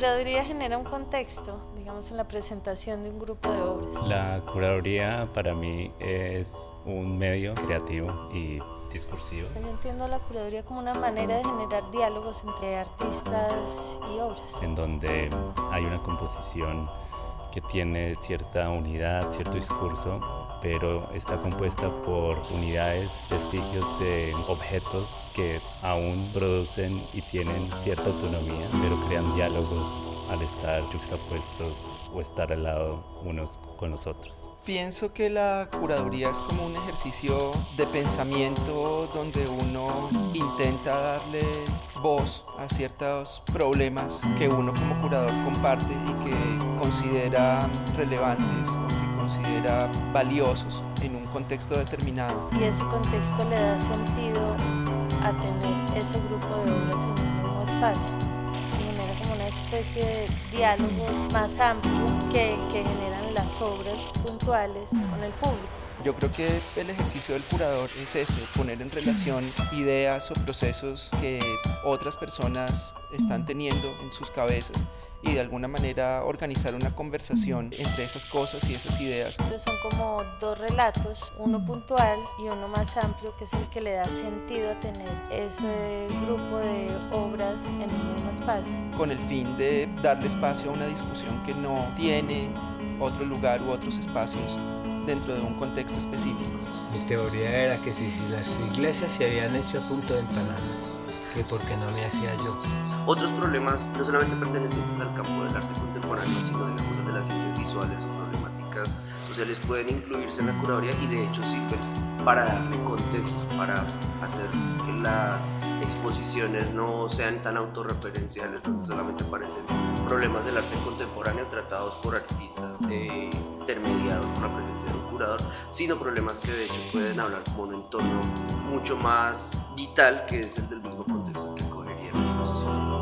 curaduría genera un contexto, digamos, en la presentación de un grupo de obras. La curaduría para mí es un medio creativo y discursivo. Yo entiendo la curaduría como una manera de generar diálogos entre artistas y obras. En donde hay una composición que tiene cierta unidad, cierto discurso, pero está compuesta por unidades, vestigios de objetos que aún producen y tienen cierta autonomía, pero crean diálogos al estar juxtapuestos o estar al lado unos con los otros. Pienso que la curaduría es como un ejercicio de pensamiento donde uno intenta darle voz a ciertos problemas que uno como curador comparte y que considera relevantes o que considera valiosos en un contexto determinado. Y ese contexto le da sentido a tener ese grupo de obras en un mismo espacio. Y genera como una especie de diálogo más amplio que el que generan las obras puntuales con el público. Yo creo que el ejercicio del curador es ese, poner en relación ideas o procesos que otras personas están teniendo en sus cabezas y de alguna manera organizar una conversación entre esas cosas y esas ideas. Entonces son como dos relatos, uno puntual y uno más amplio, que es el que le da sentido a tener ese grupo de obras en el mismo espacio. Con el fin de darle espacio a una discusión que no tiene otro lugar u otros espacios dentro de un contexto específico. Mi teoría era que si las iglesias se habían hecho a punto de empanadas, que por qué no me hacía yo. Otros problemas, no solamente pertenecientes al campo del arte contemporáneo, sino digamos el de las ciencias visuales o problemáticas sociales, pueden incluirse en la curaduría y de hecho sirven para darle contexto, para hacer que las exposiciones no sean tan autorreferenciales, donde solamente aparecen problemas del arte contemporáneo tratados por artistas intermediados por la presencia de un curador, sino problemas que de hecho pueden hablar como un entorno mucho más vital, que es el del mismo contexto que cogería la exposición.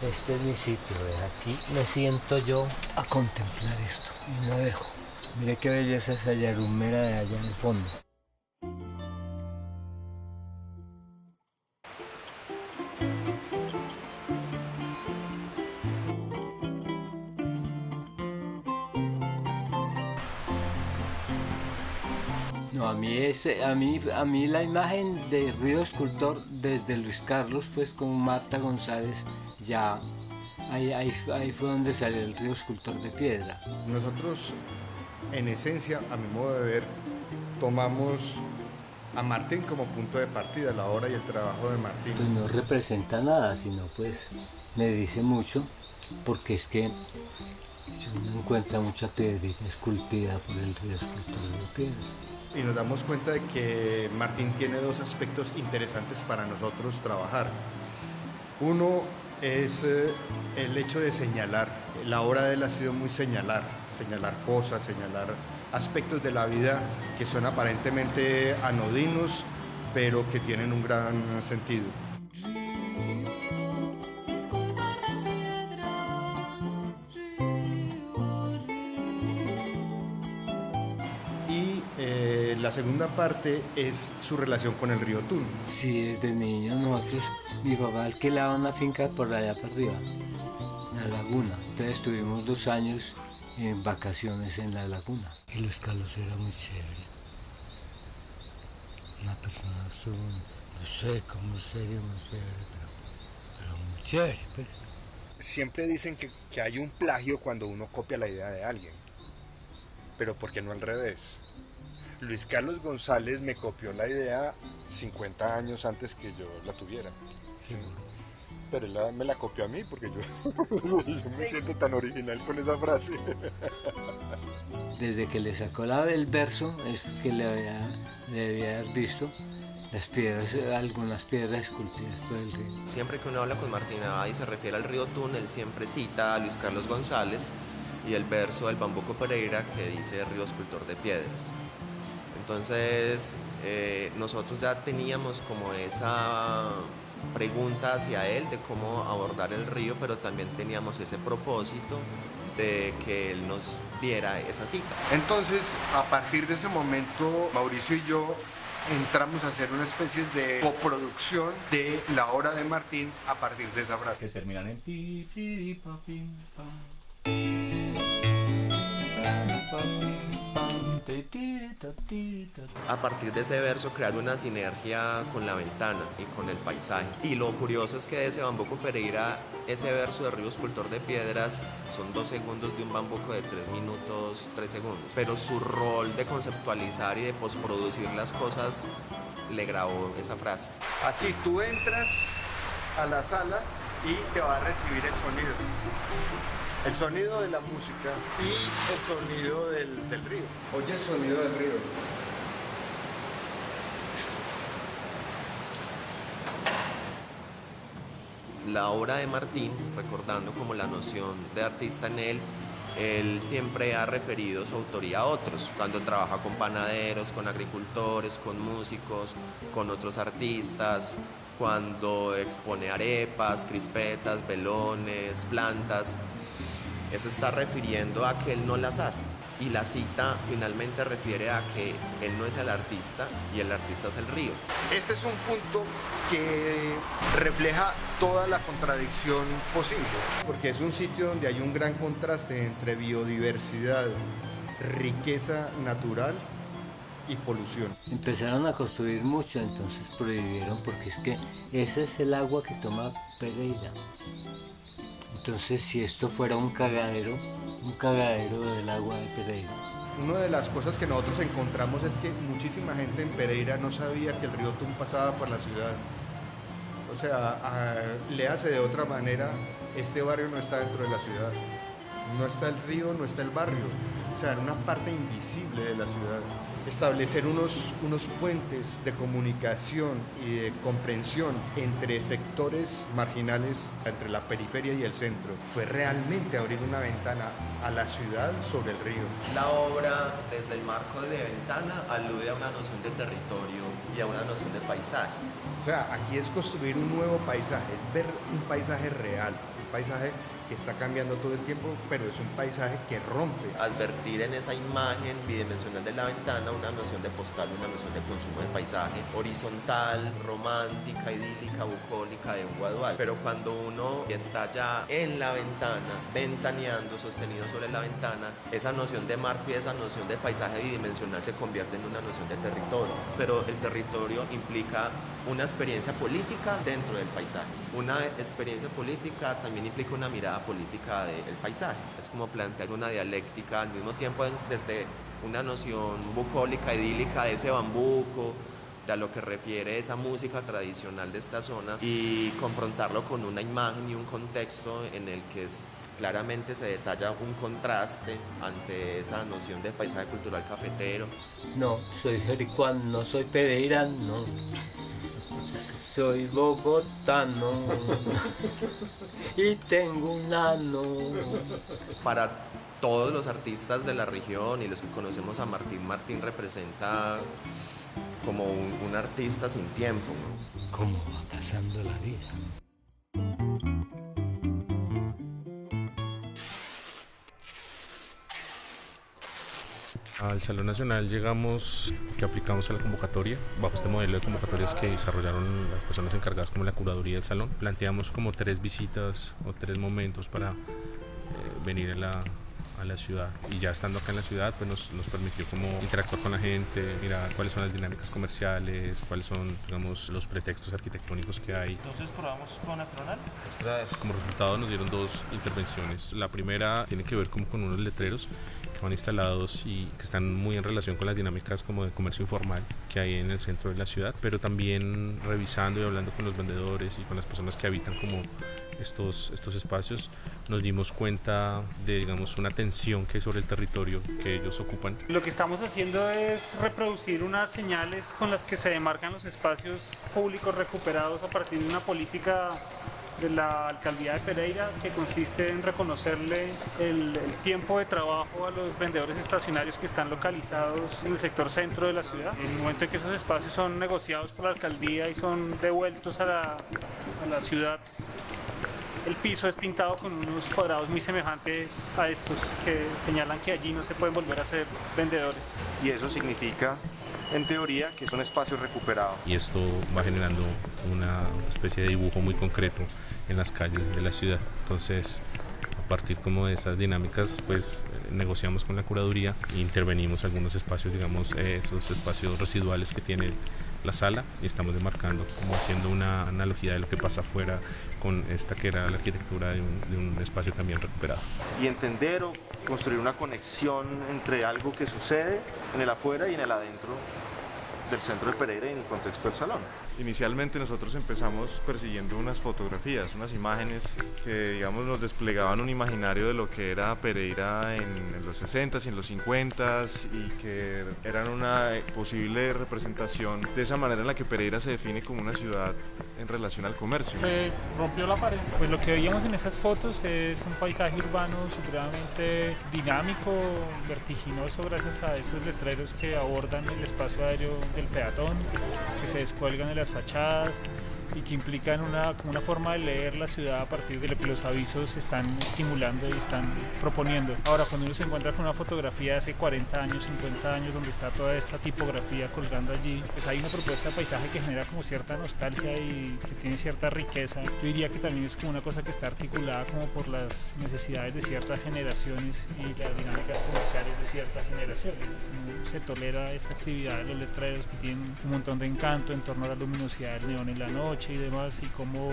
Este es mi sitio, aquí me siento yo a contemplar esto y no dejo. Mire qué belleza esa yarumera de allá en el fondo. No, a mí la imagen de Río Escultor desde Luis Carlos, pues con Marta González, ya ahí fue donde salió el Río Escultor de piedra. Nosotros, en esencia, a mi modo de ver, tomamos a Martín como punto de partida, la obra y el trabajo de Martín. Pues no representa nada, sino pues me dice mucho, porque es que uno encuentra mucha piedrita esculpida por el Río Escultor de piedra. Y nos damos cuenta de que Martín tiene dos aspectos interesantes para nosotros trabajar. Uno es el hecho de señalar. La obra de él ha sido muy señalar cosas, señalar aspectos de la vida que son aparentemente anodinos, pero que tienen un gran sentido. La segunda parte es su relación con el río Tun. Sí, desde niño nosotros, mi papá alquilaba una finca por allá para arriba, la laguna. Entonces estuvimos 2 años en vacaciones en la laguna. Y Luis Carlos era muy chévere. Una persona no sé, como serio, muy chévere, pero muy chévere, pues. Siempre dicen que hay un plagio cuando uno copia la idea de alguien, pero ¿por qué no al revés? Luis Carlos González me copió la idea 50 años antes que yo la tuviera. Sí. Pero él me la copió a mí porque yo me siento tan original con esa frase. Desde que le sacó el verso, es que le debía haber visto las piedras, algunas piedras esculpidas por el río. Siempre que uno habla con Martín Abad y se refiere al río Tun, él siempre cita a Luis Carlos González y el verso del Bambuco Pereira que dice Río Escultor de piedras. Entonces nosotros ya teníamos como esa pregunta hacia él de cómo abordar el río, pero también teníamos ese propósito de que él nos diera esa cita. Entonces, a partir de ese momento, Mauricio y yo entramos a hacer una especie de coproducción de la obra de Martín a partir de esa frase. Que terminan en pi, pi, pa, pim, pam. A partir de ese verso crear una sinergia con la ventana y con el paisaje. Y lo curioso es que de ese Bambuco Pereira, ese verso de Río Escultor de Piedras son 2 segundos de un bambuco de 3 minutos, 3 segundos. Pero su rol de conceptualizar y de posproducir las cosas le grabó esa frase. Aquí tú entras a la sala y te va a recibir el sonido. El sonido de la música y el sonido del río. Oye el sonido del río. La obra de Martín, recordando como la noción de artista en él siempre ha referido su autoría a otros, cuando trabaja con panaderos, con agricultores, con músicos, con otros artistas, cuando expone arepas, crispetas, velones, plantas. Eso está refiriendo a que él no las hace. Y la cita finalmente refiere a que él no es el artista y el artista es el río. Este es un punto que refleja toda la contradicción posible, porque es un sitio donde hay un gran contraste entre biodiversidad, riqueza natural y polución. Empezaron a construir mucho, entonces prohibieron, porque es que ese es el agua que toma Pereira. Entonces, si esto fuera un cagadero del agua de Pereira. Una de las cosas que nosotros encontramos es que muchísima gente en Pereira no sabía que el río Tun pasaba por la ciudad. O sea, léase de otra manera, este barrio no está dentro de la ciudad. No está el río, no está el barrio. O sea, era una parte invisible de la ciudad. Establecer unos puentes de comunicación y de comprensión entre sectores marginales, entre la periferia y el centro, fue realmente abrir una ventana a la ciudad sobre el río. La obra, desde el marco de ventana, alude a una noción de territorio y a una noción de paisaje. O sea, aquí es construir un nuevo paisaje, es ver un paisaje real, un paisaje que está cambiando todo el tiempo, pero es un paisaje que rompe. Advertir en esa imagen bidimensional de la ventana una noción de postal, una noción de consumo de paisaje, horizontal, romántica, idílica, bucólica, de un guadual. Pero cuando uno está ya en la ventana, ventaneando, sostenido sobre la ventana, esa noción de marco y esa noción de paisaje bidimensional se convierte en una noción de territorio. Pero el territorio implica una experiencia política dentro del paisaje. Una experiencia política también implica una mirada política del paisaje. Es como plantear una dialéctica al mismo tiempo desde una noción bucólica, idílica de ese bambuco, de a lo que refiere esa música tradicional de esta zona, y confrontarlo con una imagen y un contexto en el que claramente se detalla un contraste ante esa noción de paisaje cultural cafetero. No, soy jericuano, no soy pereirano. Soy bogotano y tengo un nano. Para todos los artistas de la región y los que conocemos a Martín, Martín representa como un artista sin tiempo, ¿no? ¿Cómo va pasando la vida? Al Salón Nacional llegamos, que aplicamos a la convocatoria, bajo este modelo de convocatorias que desarrollaron las personas encargadas como la curaduría del salón. Planteamos como 3 visitas o 3 momentos para venir a la ciudad, y ya estando acá en la ciudad pues nos permitió como interactuar con la gente, mirar cuáles son las dinámicas comerciales, cuáles son, digamos, los pretextos arquitectónicos que hay. Entonces probamos con Acronal. Como resultado nos dieron 2 intervenciones. La primera tiene que ver como con unos letreros que van instalados y que están muy en relación con las dinámicas como de comercio informal que hay en el centro de la ciudad, pero también revisando y hablando con los vendedores y con las personas que habitan como estos espacios, nos dimos cuenta de, digamos, una tensión que hay sobre el territorio que ellos ocupan. Lo que estamos haciendo es reproducir unas señales con las que se demarcan los espacios públicos recuperados a partir de una política de la Alcaldía de Pereira, que consiste en reconocerle el tiempo de trabajo a los vendedores estacionarios que están localizados en el sector centro de la ciudad. En el momento en que esos espacios son negociados por la Alcaldía y son devueltos a la ciudad, el piso es pintado con unos cuadrados muy semejantes a estos que señalan que allí no se pueden volver a ser vendedores. Y eso significa, en teoría, que es un espacio recuperado. Y esto va generando una especie de dibujo muy concreto en las calles de la ciudad. Entonces, a partir como de esas dinámicas, pues negociamos con la curaduría e intervenimos algunos espacios, digamos, esos espacios residuales que tiene la sala, y estamos demarcando, como haciendo una analogía de lo que pasa afuera con esta que era la arquitectura de un espacio también recuperado. Y entender o construir una conexión entre algo que sucede en el afuera y en el adentro del centro de Pereira y en el contexto del salón. Inicialmente nosotros empezamos persiguiendo unas fotografías, unas imágenes que, digamos, nos desplegaban un imaginario de lo que era Pereira en los 60s y en los 50s, y que eran una posible representación de esa manera en la que Pereira se define como una ciudad en relación al comercio. Se rompió la pared. Pues lo que veíamos en esas fotos es un paisaje urbano supremamente dinámico, vertiginoso, gracias a esos letreros que abordan el espacio aéreo del peatón, que se descuelgan de las fachadas y que implican una forma de leer la ciudad a partir de lo que los avisos están estimulando y están proponiendo. Ahora, cuando uno se encuentra con una fotografía de hace 40 años, 50 años, donde está toda esta tipografía colgando allí, pues hay una propuesta de paisaje que genera como cierta nostalgia y que tiene cierta riqueza. Yo diría que también es como una cosa que está articulada como por las necesidades de ciertas generaciones y las dinámicas comerciales de ciertas generaciones. No se tolera esta actividad de los letreros que tienen un montón de encanto en torno a la luminosidad del neón en la noche y demás, y cómo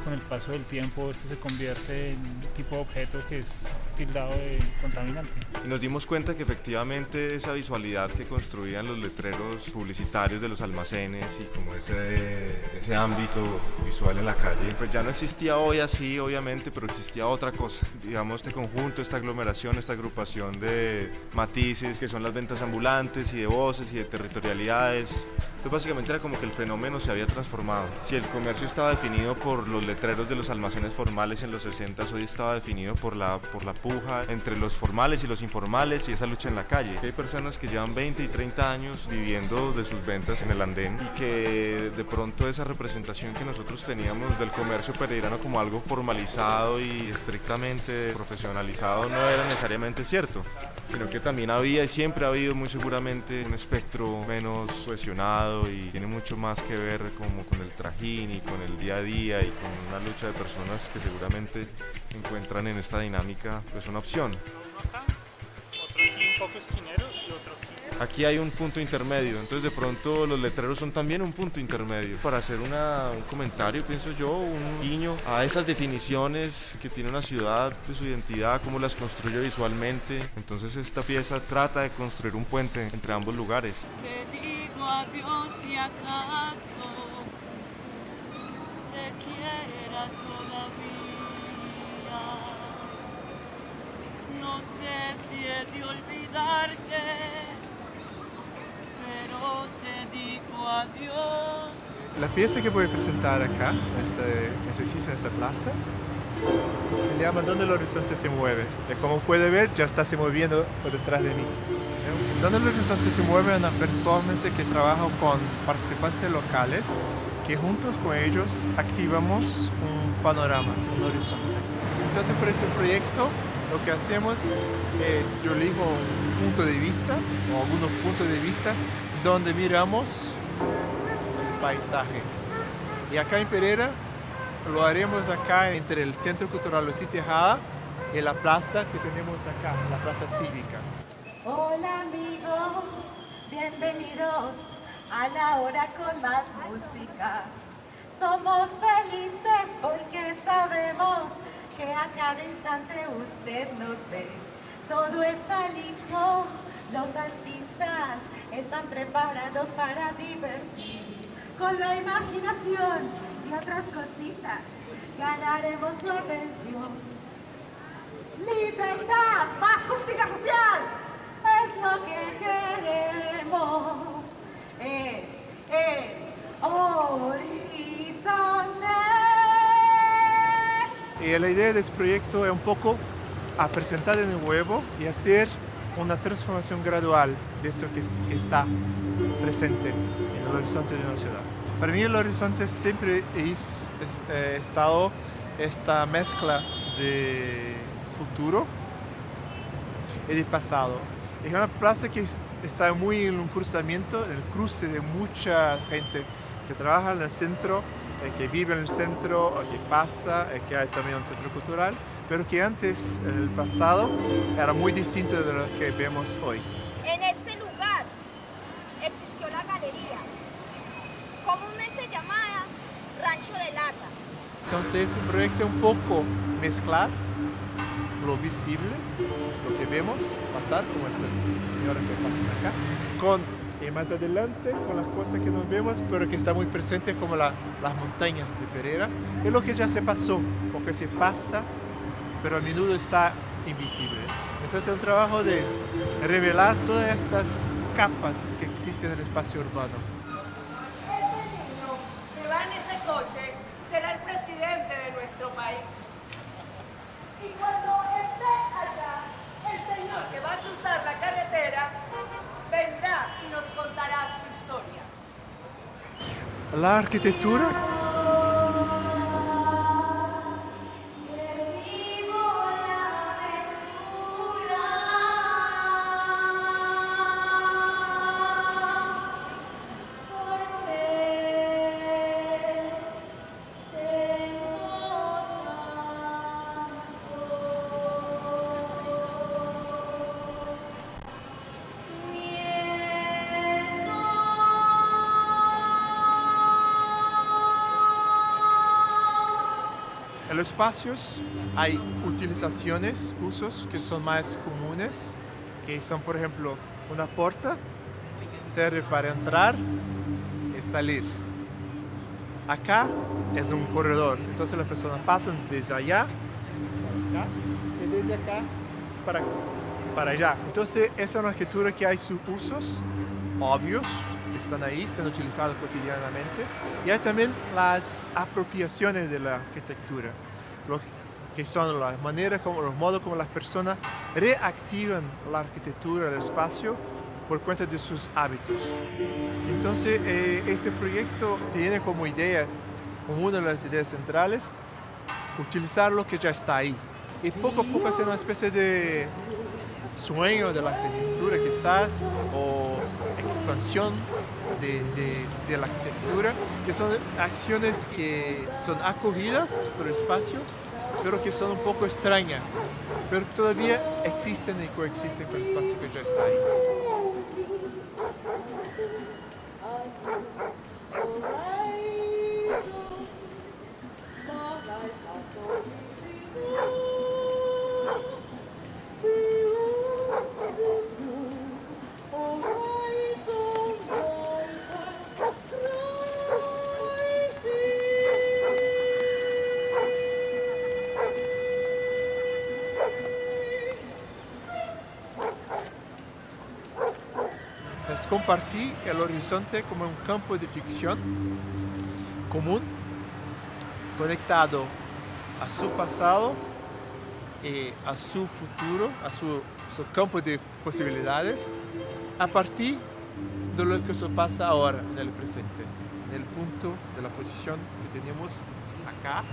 con el paso del tiempo esto se convierte en un tipo de objeto que es tildado de contaminante. Y nos dimos cuenta que efectivamente esa visualidad que construían los letreros publicitarios de los almacenes y como ese ámbito visual en la calle, pues ya no existía hoy así, obviamente, pero existía otra cosa. Digamos, este conjunto, esta aglomeración, esta agrupación de matices que son las ventas ambulantes y de voces y de territorialidades. Entonces básicamente era como que el fenómeno se había transformado. Si el comercio estaba definido por los letreros de los almacenes formales en los 60s, hoy estaba definido por la puja entre los formales y los informales y esa lucha en la calle. Hay personas que llevan 20 y 30 años viviendo de sus ventas en el andén, y que de pronto esa representación que nosotros teníamos del comercio pereirano como algo formalizado y estrictamente profesionalizado no era necesariamente cierto, sino que también había y siempre ha habido muy seguramente un espectro menos cohesionado, y tiene mucho más que ver como con el trajín y con el día a día y con una lucha de personas que seguramente encuentran en esta dinámica pues una opción. Uno acá, otro aquí un poco esquinero y otro aquí. Aquí hay un punto intermedio, entonces de pronto los letreros son también un punto intermedio para hacer un comentario, pienso yo, un guiño a esas definiciones que tiene una ciudad de su identidad, cómo las construye visualmente. Entonces esta pieza trata de construir un puente entre ambos lugares. Te digo adiós si acaso te quiera todavía. No sé si he de olvidarte, pero te digo adiós. La pieza que voy a presentar acá, este ejercicio en esta plaza, se llama Donde el horizonte se mueve. Y como puede ver, ya está se moviendo por detrás de mí. Donde el horizonte se mueve es una performance que trabaja con participantes locales, que juntos con ellos activamos un panorama, un horizonte. Entonces, por este proyecto, lo que hacemos es, yo elijo un punto de vista, o algunos puntos de vista, donde miramos el paisaje. Y acá en Pereira, lo haremos acá entre el Centro Cultural Lucy Tejada y la plaza que tenemos acá, la plaza cívica. Hola amigos, bienvenidos a la hora con más música. Somos felices porque sabemos que a cada instante usted nos ve. Todo está listo, los artistas están preparados para divertir. Con la imaginación y otras cositas ganaremos su atención. ¡Libertad! ¡Más justicia social! Es lo que queremos. Horizonte. Y la idea de este proyecto es un poco a presentar de nuevo y hacer una transformación gradual de eso que está presente en el horizonte de una ciudad. Para mí el horizonte siempre ha estado esta mezcla de futuro y de pasado. Es una plaza que está muy en un cruzamiento, en el cruce de mucha gente que trabaja en el centro, que vive en el centro, o que pasa, que hay también un centro cultural, pero que antes, en el pasado, era muy distinto de lo que vemos hoy. En este lugar existió la galería, comúnmente llamada Rancho de Lata. Entonces, el proyecto es un poco mezclar lo visible, lo que vemos pasar, como estas señoras que pasan acá, con más adelante, con las cosas que nos vemos, pero que está muy presente como las montañas de Pereira, es lo que ya se pasó, o que se pasa, pero a menudo está invisible. Entonces es un trabajo de revelar todas estas capas que existen en el espacio urbano. Ese niño que va en ese coche será el presidente de nuestro país. Y cuando esté allá, el señor que va a cruzar la carretera vendrá y nos contará su historia. La arquitectura en los espacios hay utilizaciones, usos que son más comunes, que son, por ejemplo, una puerta sirve para entrar y salir. Acá es un corredor, entonces las personas pasan desde allá para acá y desde acá para allá. Entonces esa es una arquitectura que hay sus usos obvios que están ahí siendo utilizados cotidianamente, y hay también las apropiaciones de la arquitectura, que son las maneras, los modos como las personas reactivan la arquitectura del espacio por cuenta de sus hábitos. Entonces este proyecto tiene como idea, como una de las ideas centrales, utilizar lo que ya está ahí y poco a poco hacer una especie de sueño de la arquitectura quizás, o expansión de la arquitectura, que son acciones que son acogidas por el espacio, pero que son un poco extrañas, pero todavía existen y coexisten con el espacio que ya está ahí. Es compartir el horizonte como un campo de ficción común, conectado a su pasado y a su futuro, a su campo de posibilidades, a partir de lo que se pasa ahora, en el presente, en el punto de la posición que tenemos acá, acá.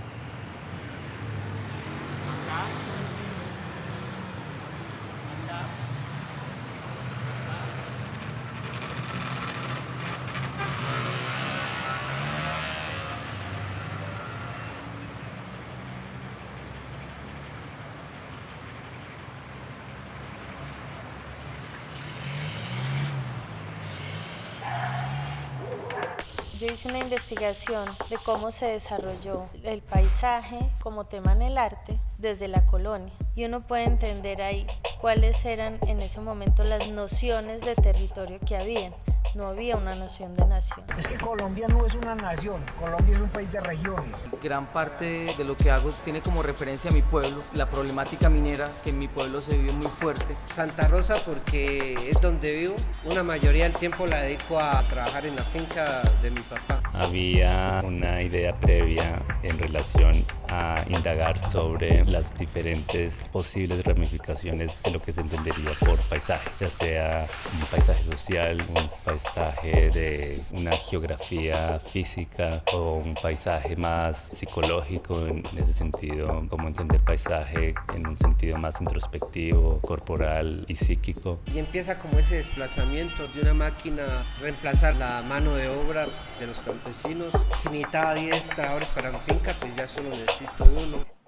Yo hice una investigación de cómo se desarrolló el paisaje como tema en el arte desde la colonia, y uno puede entender ahí cuáles eran en ese momento las nociones de territorio que habían. No había una noción de nación. Es que Colombia no es una nación, Colombia es un país de regiones. Gran parte de lo que hago tiene como referencia a mi pueblo, la problemática minera que en mi pueblo se vive muy fuerte. Santa Rosa porque es donde vivo, una mayoría del tiempo la dedico a trabajar en la finca de mi papá. Había una idea previa en relación a indagar sobre las diferentes posibles ramificaciones de lo que se entendería por paisaje, ya sea un paisaje social, un paisaje de una geografía física o un paisaje más psicológico en ese sentido, como entender paisaje en un sentido más introspectivo, corporal y psíquico. Y empieza como ese desplazamiento de una máquina, reemplazar la mano de obra de los campesinos. Si necesitaba 10 trabajadores para mi finca, pues ya solo necesito uno.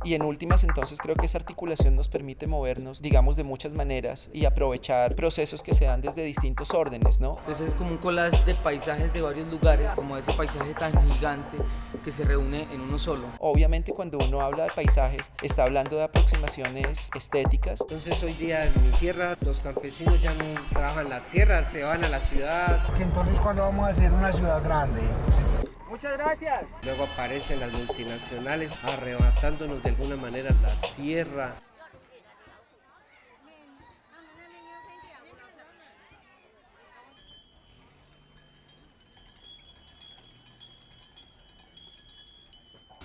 Y en últimas, entonces, creo que esa articulación nos permite movernos, digamos, de muchas maneras y aprovechar procesos que se dan desde distintos órdenes, ¿no? Entonces es como un collage de paisajes de varios lugares, como ese paisaje tan gigante que se reúne en uno solo. Obviamente, cuando uno habla de paisajes, está hablando de aproximaciones estéticas. Entonces hoy día en mi tierra los campesinos ya no trabajan la tierra, se van a la ciudad. Entonces, ¿cuándo vamos a hacer una ciudad grande? Muchas gracias. Luego aparecen las multinacionales arrebatándonos de alguna manera la tierra.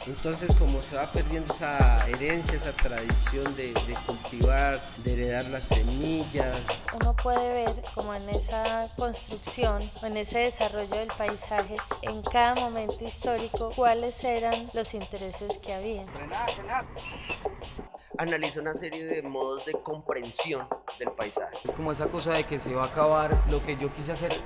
Entonces, como se va perdiendo esa herencia, esa tradición de cultivar, de heredar las semillas. Uno puede ver como en esa construcción o en ese desarrollo del paisaje, en cada momento histórico, cuáles eran los intereses que había. Analiza una serie de modos de comprensión del paisaje. Es como esa cosa de que se va a acabar. Lo que yo quise hacer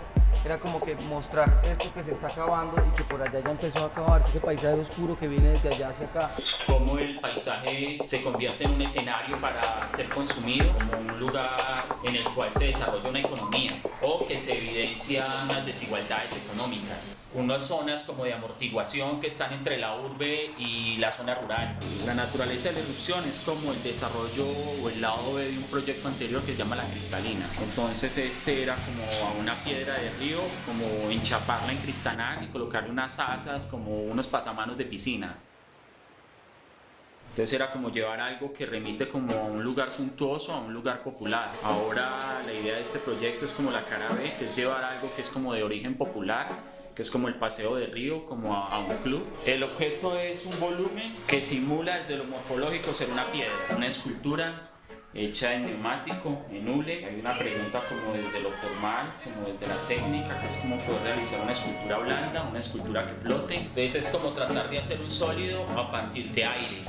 era como que mostrar esto que se está acabando y que por allá ya empezó a acabarse, ese paisaje oscuro que viene desde allá hacia acá. Cómo el paisaje se convierte en un escenario para ser consumido, como un lugar en el cual se desarrolla una economía o que se evidencian las desigualdades económicas. Unas zonas como de amortiguación que están entre la urbe y la zona rural. La naturaleza de la erupción es como el desarrollo o el lado B de un proyecto anterior que se llama La Cristalina. Entonces este era como a una piedra de río, como enchaparla en cristal y colocarle unas asas como unos pasamanos de piscina. Entonces era como llevar algo que remite como a un lugar suntuoso, a un lugar popular. Ahora la idea de este proyecto es como la cara B, que es llevar algo que es como de origen popular, que es como el paseo de río, como a un club. El objeto es un volumen que simula desde lo morfológico ser una piedra, una escultura hecha en neumático, en hule. Hay una pregunta como desde lo formal, como desde la técnica, que es como poder realizar una escultura blanda, una escultura que flote. Entonces es como tratar de hacer un sólido a partir de aire.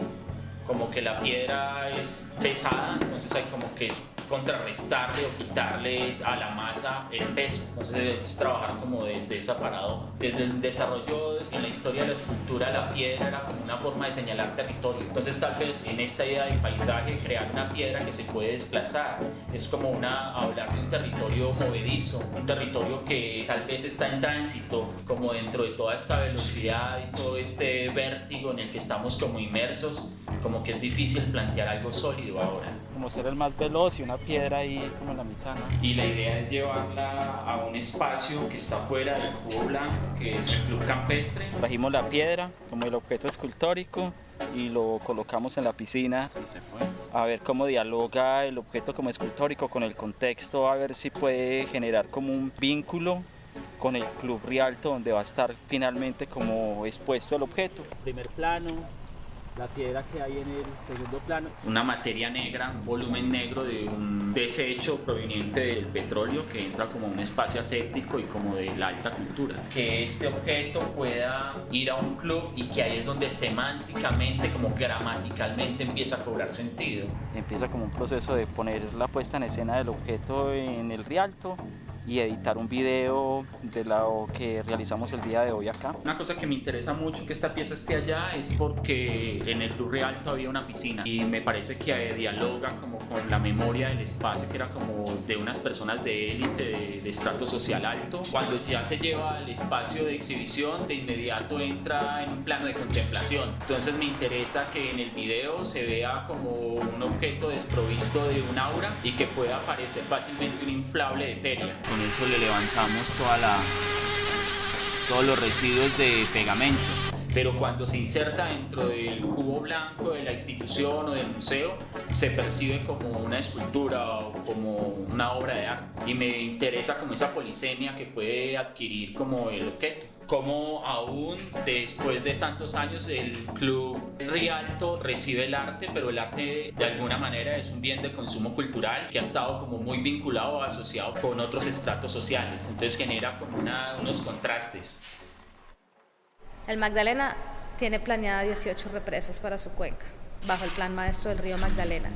Como que la piedra es pesada, entonces hay como que es contrarrestarle o quitarles a la masa el peso. Entonces es trabajar como desde esa paradoja. Desde el desarrollo en la historia de la escultura, la piedra era como una forma de señalar territorio. Entonces tal vez en esta idea del paisaje, crear una piedra que se puede desplazar es como hablar de un territorio movedizo, un territorio que tal vez está en tránsito, como dentro de toda esta velocidad y todo este vértigo en el que estamos como inmersos, como que es difícil plantear algo sólido ahora. Como ser el más veloz y una piedra ahí como en la mitad, ¿no? Y la idea es llevarla a un espacio que está fuera del cubo blanco, que es el Club Campestre. Trajimos la piedra como el objeto escultórico y lo colocamos en la piscina y se fue. A ver cómo dialoga el objeto como escultórico con el contexto, a ver si puede generar como un vínculo con el Club Rialto, donde va a estar finalmente como expuesto el objeto. Primer plano, la piedra que hay en el segundo plano. Una materia negra, un volumen negro de un desecho proveniente del petróleo que entra como un espacio aséptico y como de la alta cultura. Que este objeto pueda ir a un club y que ahí es donde semánticamente, como gramaticalmente empieza a cobrar sentido. Empieza como un proceso de poner la puesta en escena del objeto en el Rialto y editar un video de lo que realizamos el día de hoy acá. Una cosa que me interesa mucho que esta pieza esté allá es porque en el Club Rialto había una piscina y me parece que dialoga como con la memoria del espacio, que era como de unas personas de élite, de estrato social alto. Cuando ya se lleva al espacio de exhibición, de inmediato entra en un plano de contemplación. Entonces me interesa que en el video se vea como un objeto desprovisto de un aura y que pueda aparecer fácilmente un inflable de feria. Con eso le levantamos todos los residuos de pegamento. pero cuando se inserta dentro del cubo blanco de la institución o del museo, se percibe como una escultura o como una obra de arte. Y me interesa como esa polisemia que puede adquirir como el objeto. Como aún después de tantos años el Club Rialto recibe el arte, pero el arte de alguna manera es un bien de consumo cultural que ha estado como muy vinculado o asociado con otros estratos sociales, entonces genera como unos contrastes. El Magdalena tiene planeada 18 represas para su cuenca, bajo el plan maestro del río Magdalena.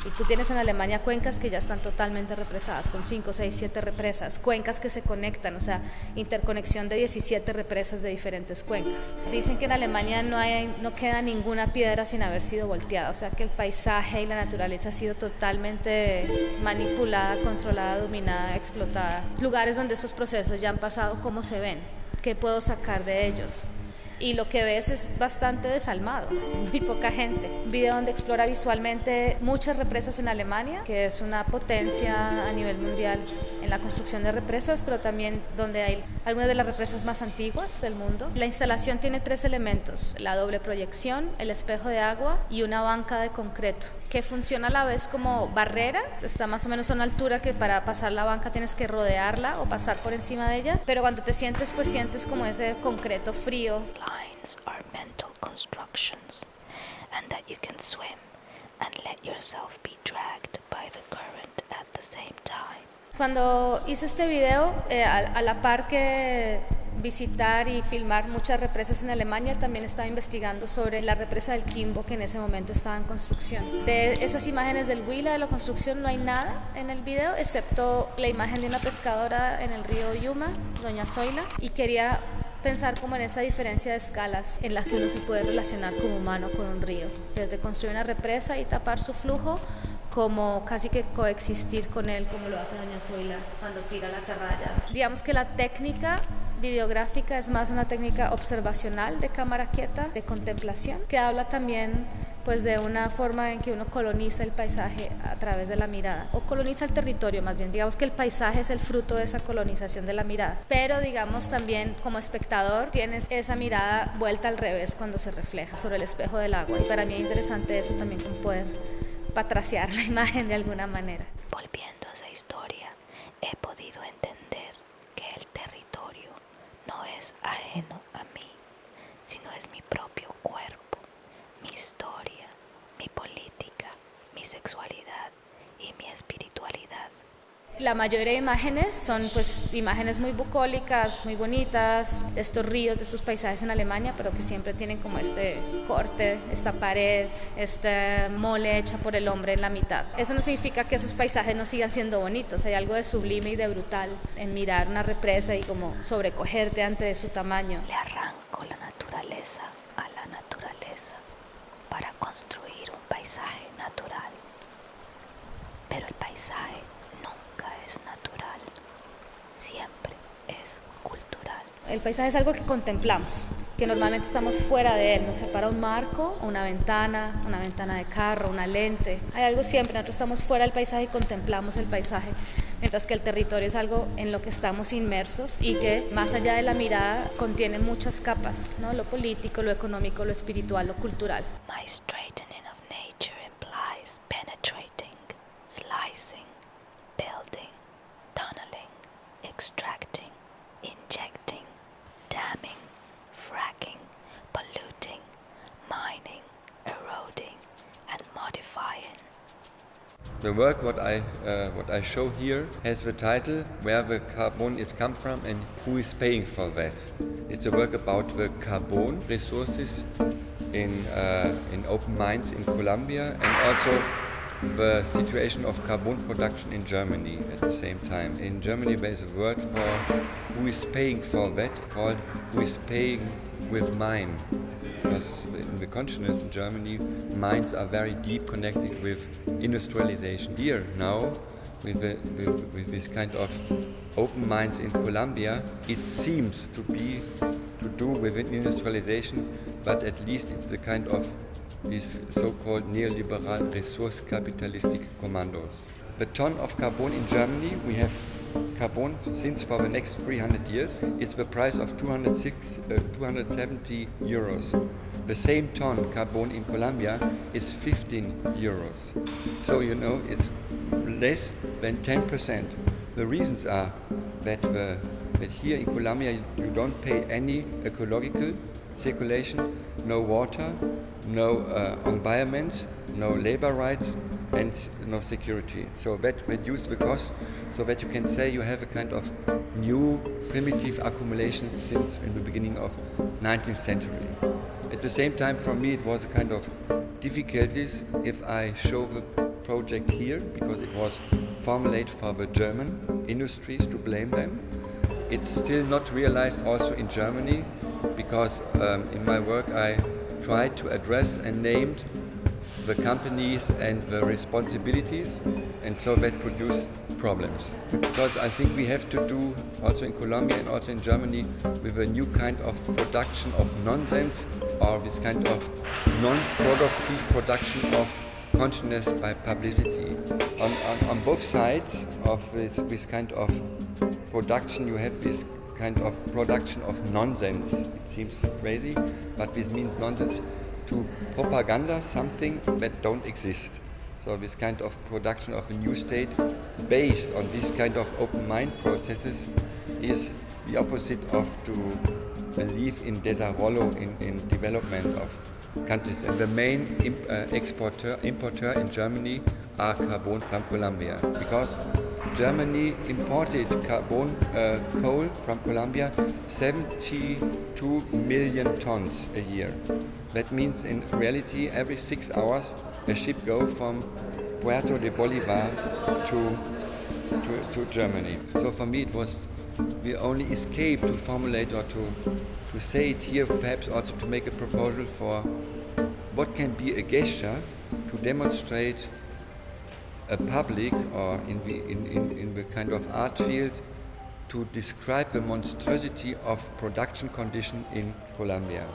Y tú tienes en Alemania cuencas que ya están totalmente represadas, con 5, 6, 7 represas, cuencas que se conectan, o sea, interconexión de 17 represas de diferentes cuencas. Dicen que en Alemania no queda ninguna piedra sin haber sido volteada, o sea que el paisaje y la naturaleza ha sido totalmente manipulada, controlada, dominada, explotada. Lugares donde esos procesos ya han pasado, ¿cómo se ven? ¿Qué puedo sacar de ellos? Y lo que ves es bastante desalmado, muy poca gente. Un video donde explora visualmente muchas represas en Alemania, que es una potencia a nivel mundial en la construcción de represas, pero también donde hay algunas de las represas más antiguas del mundo. La instalación tiene 3 elementos: la doble proyección, el espejo de agua y una banca de concreto, que funciona a la vez como barrera. Está más o menos a una altura que para pasar la banca tienes que rodearla o pasar por encima de ella, pero cuando te sientes, pues sientes como ese concreto frío. Lines are mental constructions, and that you can swim and let yourself be dragged by the current at the same time. Cuando hice este video, a la par que visitar y filmar muchas represas en Alemania, también estaba investigando sobre la represa del Quimbo, que en ese momento estaba en construcción. De esas imágenes del Huila, de la construcción, no hay nada en el video, excepto la imagen de una pescadora en el río Yuma, Doña Zoila, y quería pensar como en esa diferencia de escalas en las que uno se puede relacionar como humano con un río, desde construir una represa y tapar su flujo, como casi que coexistir con él, como lo hace Doña Zoila cuando tira la atarraya. Digamos que la técnica videográfica es más una técnica observacional de cámara quieta, de contemplación, que habla también pues de una forma en que uno coloniza el paisaje a través de la mirada, o coloniza el territorio más bien. Digamos que el paisaje es el fruto de esa colonización de la mirada, pero digamos también como espectador tienes esa mirada vuelta al revés cuando se refleja sobre el espejo del agua, y para mí es interesante eso también, como poder patraciar la imagen de alguna manera. Volviendo a esa historia, he podido entender que el territorio no es ajeno a mí, sino es mi propio cuerpo, mi historia, mi política, mi sexualidad y mi espiritualidad. La mayoría de imágenes son pues imágenes muy bucólicas, muy bonitas, de estos ríos, de estos paisajes en Alemania, pero que siempre tienen como este corte, esta pared, este mole hecha por el hombre en la mitad. Eso no significa que esos paisajes no sigan siendo bonitos, hay algo de sublime y de brutal en mirar una represa y como sobrecogerte ante su tamaño. Le arranco la naturaleza a la naturaleza para construir un paisaje natural, pero el paisaje es natural, siempre es cultural. El paisaje es algo que contemplamos, que normalmente estamos fuera de él, nos separa un marco, una ventana de carro, una lente. Hay algo siempre, nosotros estamos fuera del paisaje y contemplamos el paisaje, mientras que el territorio es algo en lo que estamos inmersos y que más allá de la mirada contiene muchas capas, ¿no? Lo político, lo económico, lo espiritual, lo cultural. My straightening of nature implies penetrating, slicing, building, tunneling, extracting, injecting, damming, fracking, polluting, mining, eroding, and modifying. The work what I show here has the title Where the Carbon is come from and who is paying for that. It's a work about the carbon resources in open mines in Colombia, and also the situation of carbon production in Germany at the same time. In Germany there is a word for who is paying for that, called who is paying with mine. Because in the consciousness in Germany, mines are very deep connected with industrialization. Here now, with this kind of open mines in Colombia, it seems to be to do with industrialization, but at least it's a kind of these so-called neoliberal resource capitalistic commandos. The ton of carbon in Germany, we have carbon since for the next 300 years is the price of 270 euros. The same ton carbon in Colombia is 15 euros. So you know it's less than 10%. The reasons are that here in Colombia you don't pay any ecological circulation, no water, no environments, no labor rights, and no security. So that reduces the cost, so that you can say you have a kind of new primitive accumulation since in the beginning of 19th century. At the same time, for me, it was a kind of difficulties if I show the project here, because it was formulated for the German industries to blame them. It's still not realized also in Germany, because in my work I tried to address and named the companies and the responsibilities, and so that produced problems. Because I think we have to do, also in Colombia and also in Germany, with a new kind of production of nonsense, or this kind of non-productive production of consciousness by publicity. On both sides of this kind of production, you have this kind of production of nonsense. It seems crazy, but this means nonsense to propaganda something that don't exist. So this kind of production of a new state based on this kind of open mind processes is the opposite of to believe in desarrollo, in development of countries. And the main importer in Germany are carbon from Colombia, because Germany imported carbon coal from Colombia 72 million tons a year. That means in reality every 6 hours a ship goes from Puerto de Bolivar to Germany. So for me it was the only escape to formulate or to say it here, perhaps also to make a proposal for what can be a gesture to demonstrate a public, or in the kind of art field, to describe the monstrosity of production condition in Colombia.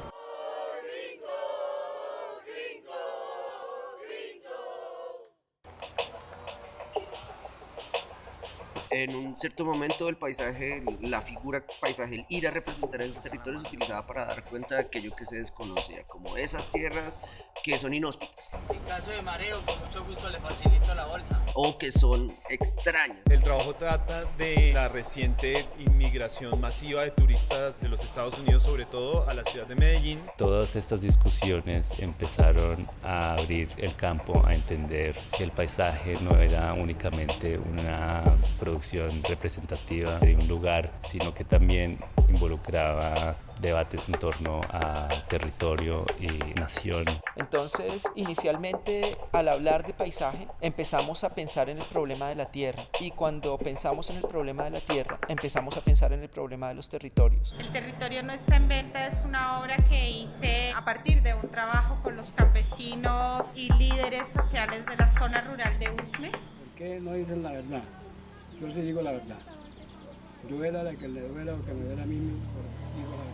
En un cierto momento del paisaje, la figura paisaje, el ir a representar el territorio se utilizaba para dar cuenta de aquello que se desconocía, como esas tierras que son inhóspitas. En caso de mareo, con mucho gusto le facilito la bolsa. O que son extrañas. El trabajo trata de la reciente inmigración masiva de turistas de los Estados Unidos, sobre todo a la ciudad de Medellín. Todas estas discusiones empezaron a abrir el campo, a entender que el paisaje no era únicamente una producción representativa de un lugar, sino que también involucraba debates en torno a territorio y nación. Entonces, inicialmente, al hablar de paisaje, empezamos a pensar en el problema de la tierra, y cuando pensamos en el problema de la tierra, empezamos a pensar en el problema de los territorios. El territorio no está en venta es una obra que hice a partir de un trabajo con los campesinos y líderes sociales de la zona rural de Usme. ¿Por qué no dicen la verdad? Yo sí digo la verdad. Duela la que le duela o que me duela a mí, digo la verdad.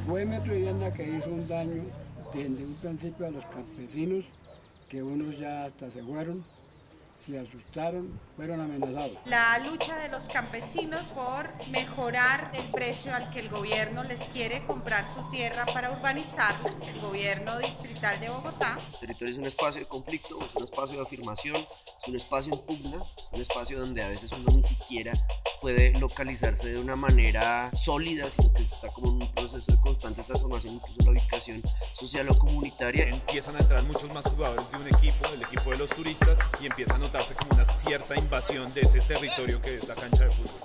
Fue Metro Vivienda que hizo un daño desde un principio a los campesinos, que unos ya hasta se fueron, se asustaron, fueron amenazados. La lucha de los campesinos por mejorar el precio al que el gobierno les quiere comprar su tierra para urbanizarlas, el gobierno distrital de Bogotá. El territorio es un espacio de conflicto, es un espacio de afirmación, es un espacio en pugna, es un espacio donde a veces uno ni siquiera puede localizarse de una manera sólida, sino que está como en un proceso de constante transformación, incluso la ubicación social o comunitaria. Empiezan a entrar muchos más jugadores de un equipo, el equipo de los turistas, y empieza a notarse como una cierta invasión de ese territorio que es la cancha de fútbol.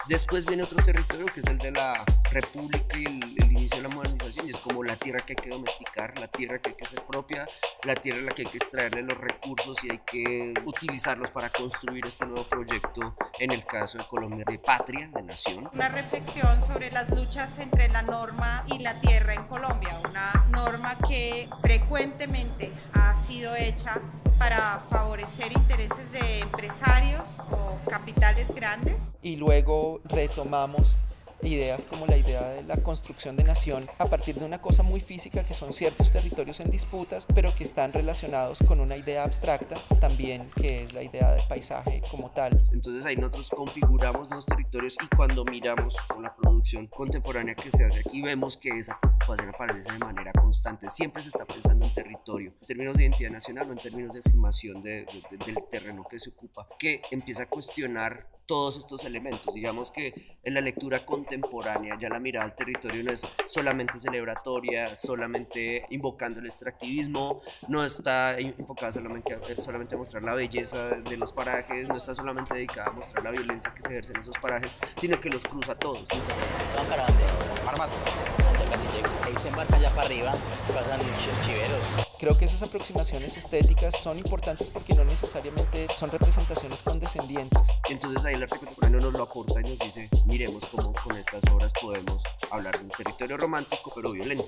Después viene otro territorio que es el de la república y el inicio de la modernización, y es como la tierra que hay que domesticar, la tierra que hay que hacer propia, la tierra en la que hay que extraerle los recursos y hay que utilizarlos para construir este nuevo proyecto, en el caso de Colombia, de patria, de nación. Una reflexión sobre las luchas entre la norma y la tierra en Colombia, una norma que frecuentemente ha sido hecha para favorecer intereses de empresarios o capitales grandes. Y luego retomamos ideas como la idea de la construcción de nación a partir de una cosa muy física que son ciertos territorios en disputas, pero que están relacionados con una idea abstracta también, que es la idea del paisaje como tal. Entonces ahí nosotros configuramos los territorios y cuando miramos con la producción contemporánea que se hace aquí vemos que esa preocupación aparece de manera constante. Siempre se está pensando en territorio, en términos de identidad nacional o en términos de afirmación del terreno que se ocupa, que empieza a cuestionar todos estos elementos. Digamos que en la lectura contemporánea ya la mirada al territorio no es solamente celebratoria, solamente invocando el extractivismo, no está enfocada solamente a mostrar la belleza de los parajes, no está solamente dedicada a mostrar la violencia que se ejerce en esos parajes, sino que los cruza a todos. ¿Son para dónde? Marmato. Ahí se embarca ya para arriba, pasan chiveros. Creo que esas aproximaciones estéticas son importantes porque no necesariamente son representaciones condescendientes. Entonces ahí el arte contemporáneo nos lo aporta y nos dice, miremos cómo con estas obras podemos hablar de un territorio romántico pero violento.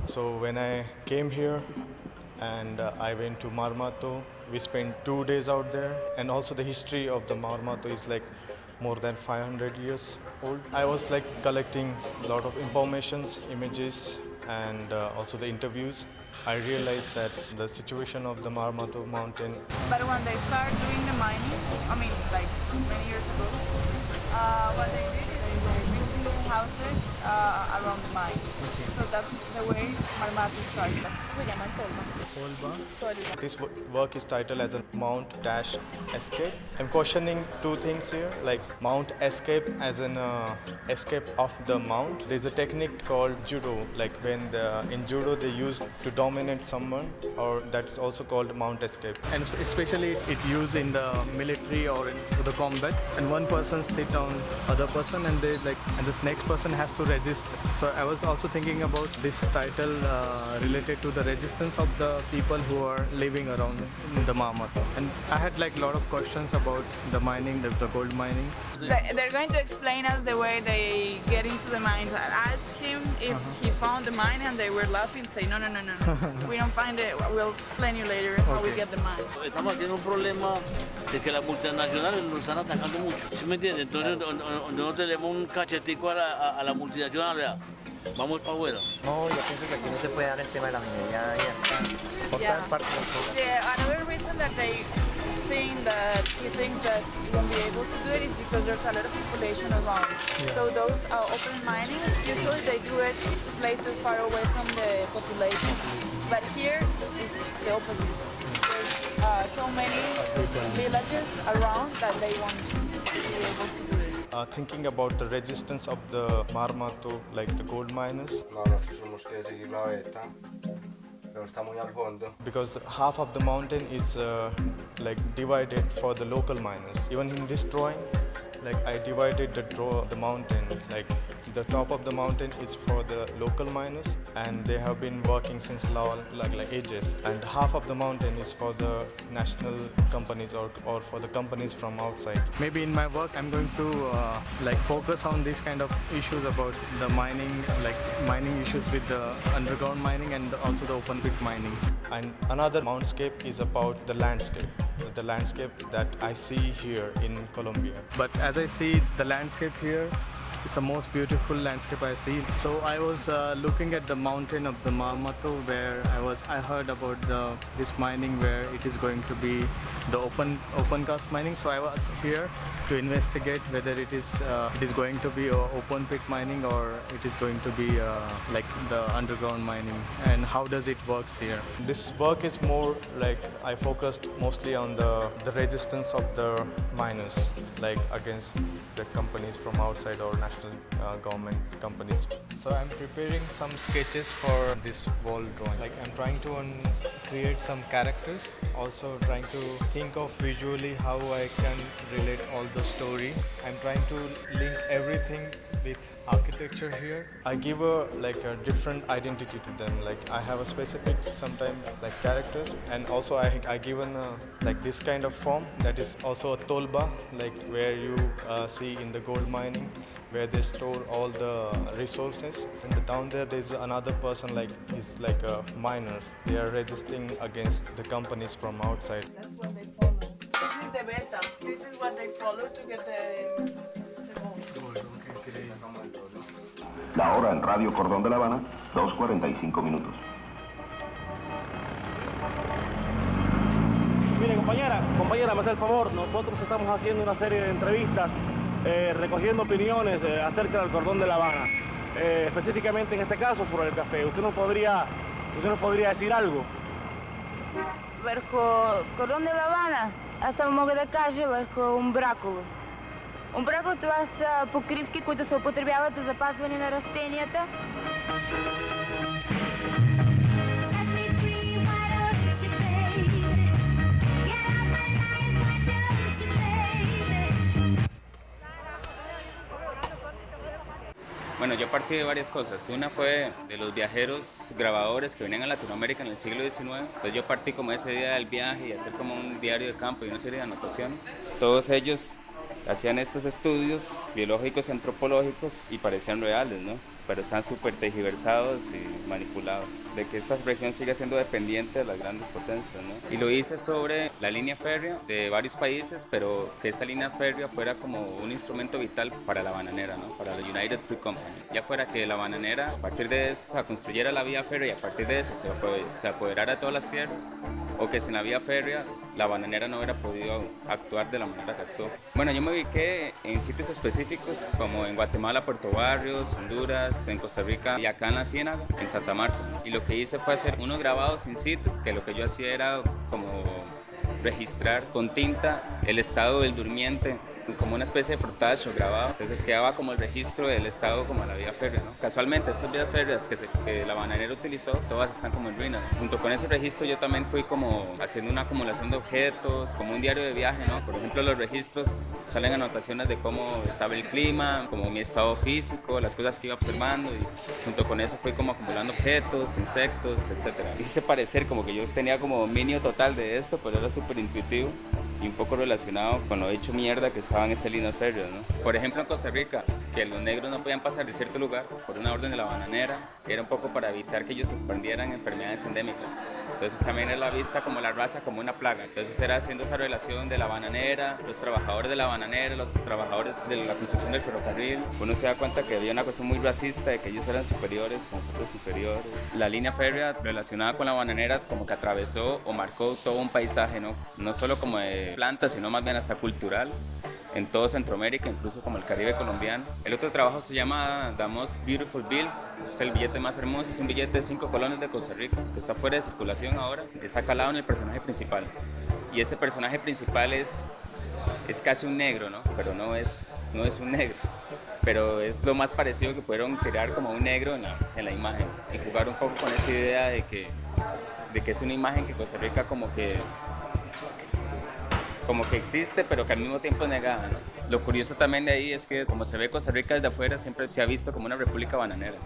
So when I came here and I went to Marmato, we spent 2 days out there, and also the history of the Marmato is like more than 500 years old. I was like collecting a lot of informations, images, and also the interviews. I realized that the situation of the Marmato mountain. But when they started doing the mining, I mean like many years ago, what they did is they were building houses around the mine. So that's the way Marmato started. Se llaman tolva. This work is titled as a Mount Dash Escape. I'm questioning two things here, like Mount Escape as an escape of the mount. There's a technique called judo, like when in judo they use to dominate someone, or that's also called Mount Escape. And especially it used in the military or in the combat. And one person sit on other person, and they and this next person has to resist. So I was also thinking about this title related to the resistance of the people who are living around the Marmato. And I had like a lot of questions about the mining, the gold mining. They're going to explain us the way they get into the mines. I asked him if he found the mine, and they were laughing, saying, no, we don't find it. We'll explain you later how we get the mine. Estamos teniendo un problema de que las multinacionales nos están atacando mucho. ¿Sí me entiendes? Entonces, no tenemos un cachetico a la multinacional. Vamos para afuera. No, yo pienso que aquí no se puede dar el tema de la minería y hasta otras partes del mundo. Yeah, another reason that he thinks that he won't be able to do it is because there's a lot of population around. Yeah. So those open mining, usually they do it places far away from the population. But here it's the opposite. There's so many villages around that they won't be able to do it. Thinking about the resistance of the Marmato, like the gold miners. No, nosotros tenemos que seguir la veta, pero está muy al fondo. Because half of the mountain is like divided for the local miners. Even in this drawing, like I divided the mountain, like the top of the mountain is for the local miners, and they have been working since long, like ages. And half of the mountain is for the national companies or for the companies from outside. Maybe in my work, I'm going to like focus on these kind of issues about the mining, like mining issues with the underground mining and also the open pit mining. And another mountscape is about the landscape that I see here in Colombia. But as I see the landscape here, it's the most beautiful landscape I see. So I was looking at the mountain of the Marmato, where I heard about this mining where it is going to be the open cast mining. So I was here to investigate whether it is going to be open pit mining or it is going to be like the underground mining, and how does it works here. This work is more like I focused mostly on the resistance of the miners, like against the companies from outside or national government companies. So I'm preparing some sketches for this wall drawing. Like I'm trying to create some characters, also trying to think of visually how I can relate all the story. I'm trying to link everything with architecture here. I give a different identity to them. Like I have a specific sometimes like characters, and also I given like this kind of form that is also a tolba, like where you see in the gold mining, where they store all the resources. And down there's another person, like he's like miners. They are resisting against the companies from outside. That's what they follow. This is the beta. This is what they follow to get La hora en Radio Cordón de La Habana, 2:45 minutos. Mire, compañera, me hace el favor, nosotros estamos haciendo una serie de entrevistas, recogiendo opiniones acerca del Cordón de La Habana, específicamente en este caso sobre el café. ¿Usted nos podría decir algo? Verso Cordón de La Habana, hasta много да кажа върху Умбраково. Умбраково това са покривки, които се употребяват за запазване на растенията. Bueno, yo partí de varias cosas. Una fue de los viajeros grabadores que venían a Latinoamérica en el siglo XIX. Entonces yo partí como esa idea del viaje y hacer como un diario de campo y una serie de anotaciones. Todos ellos hacían estos estudios biológicos y antropológicos y parecían reales, ¿no? Pero están súper tergiversados y manipulados, de que esta región sigue siendo dependiente de las grandes potencias, ¿no? Y lo hice sobre la línea férrea de varios países, pero que esta línea férrea fuera como un instrumento vital para la bananera, ¿no? Para la United Fruit Company. Ya fuera que la bananera, a partir de eso, construyera la vía férrea y a partir de eso se apoderara de todas las tierras, o que sin la vía férrea la bananera no hubiera podido actuar de la manera que actuó. Bueno, yo me ubiqué en sitios específicos como en Guatemala, Puerto Barrios, Honduras, en Costa Rica y acá en la Ciénaga, en Santa Marta. Y lo que hice fue hacer unos grabados in situ, que lo que yo hacía era como registrar con tinta el estado del durmiente, como una especie de frotacho grabado. Entonces quedaba como el registro del estado como la vía férrea, ¿no? Casualmente estas vías férreas que la bananera utilizó, todas están como en ruinas. Junto con ese registro yo también fui como haciendo una acumulación de objetos, como un diario de viaje, ¿no? Por ejemplo, los registros salen anotaciones de cómo estaba el clima, como mi estado físico, las cosas que iba observando, y junto con eso fui como acumulando objetos, insectos, etc. Hice parecer como que yo tenía como dominio total de esto, pero era súper intuitivo y un poco relacionado con lo hecho mierda que estaba en este líneas férreas, ¿no? Por ejemplo, en Costa Rica, que los negros no podían pasar de cierto lugar por una orden de la bananera, era un poco para evitar que ellos expandieran enfermedades endémicas. Entonces también era vista como la raza como una plaga. Entonces era haciendo esa relación de la bananera, los trabajadores de la bananera, los trabajadores de la construcción del ferrocarril. Uno se da cuenta que había una cosa muy racista de que ellos eran superiores, nosotros superiores. La línea férrea relacionada con la bananera como que atravesó o marcó todo un paisaje, ¿no? No solo como de plantas, sino más bien hasta cultural, en todo Centroamérica, incluso como el Caribe colombiano. El otro trabajo se llama The Most Beautiful Bill, es el billete más hermoso, es un billete de 5 colones de Costa Rica, que está fuera de circulación ahora, está calado en el personaje principal. Y este personaje principal es casi un negro, ¿no? Pero no es un negro, pero es lo más parecido que pudieron crear como un negro en la imagen, y jugar un poco con esa idea de que es una imagen que Costa Rica como que existe, pero que al mismo tiempo es negada, ¿no? Lo curioso también de ahí es que como se ve Costa Rica desde afuera, siempre se ha visto como una república bananera.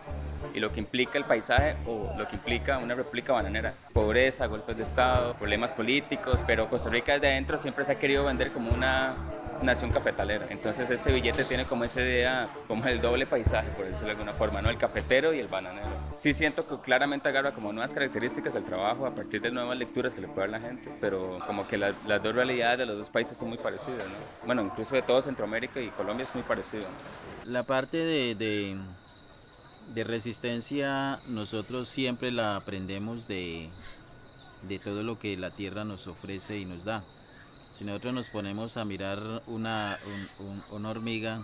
Y lo que implica el paisaje o lo que implica una república bananera, pobreza, golpes de estado, problemas políticos, pero Costa Rica desde adentro siempre se ha querido vender como una nación cafetalera. Entonces este billete tiene como esa idea, como el doble paisaje, por decirlo de alguna forma, ¿no? El cafetero y el bananero. Sí siento que claramente agarra como nuevas características del trabajo a partir de nuevas lecturas que le puede dar la gente, pero como que las dos realidades de los dos países son muy parecidas, ¿no? Bueno, incluso de todo Centroamérica y Colombia es muy parecido, ¿no? La parte de resistencia nosotros siempre la aprendemos de todo lo que la tierra nos ofrece y nos da. Si nosotros nos ponemos a mirar una hormiga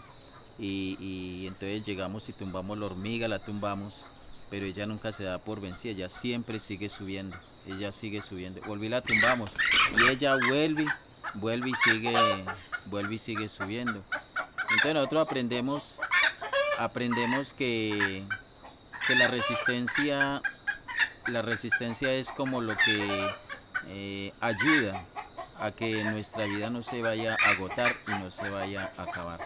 y entonces llegamos y tumbamos la hormiga, la tumbamos, pero ella nunca se da por vencida, ella siempre sigue subiendo, volví y la tumbamos y ella vuelve y sigue subiendo. Entonces nosotros aprendemos que la resistencia es como lo que ayuda a que nuestra vida no se vaya a agotar y no se vaya a acabar.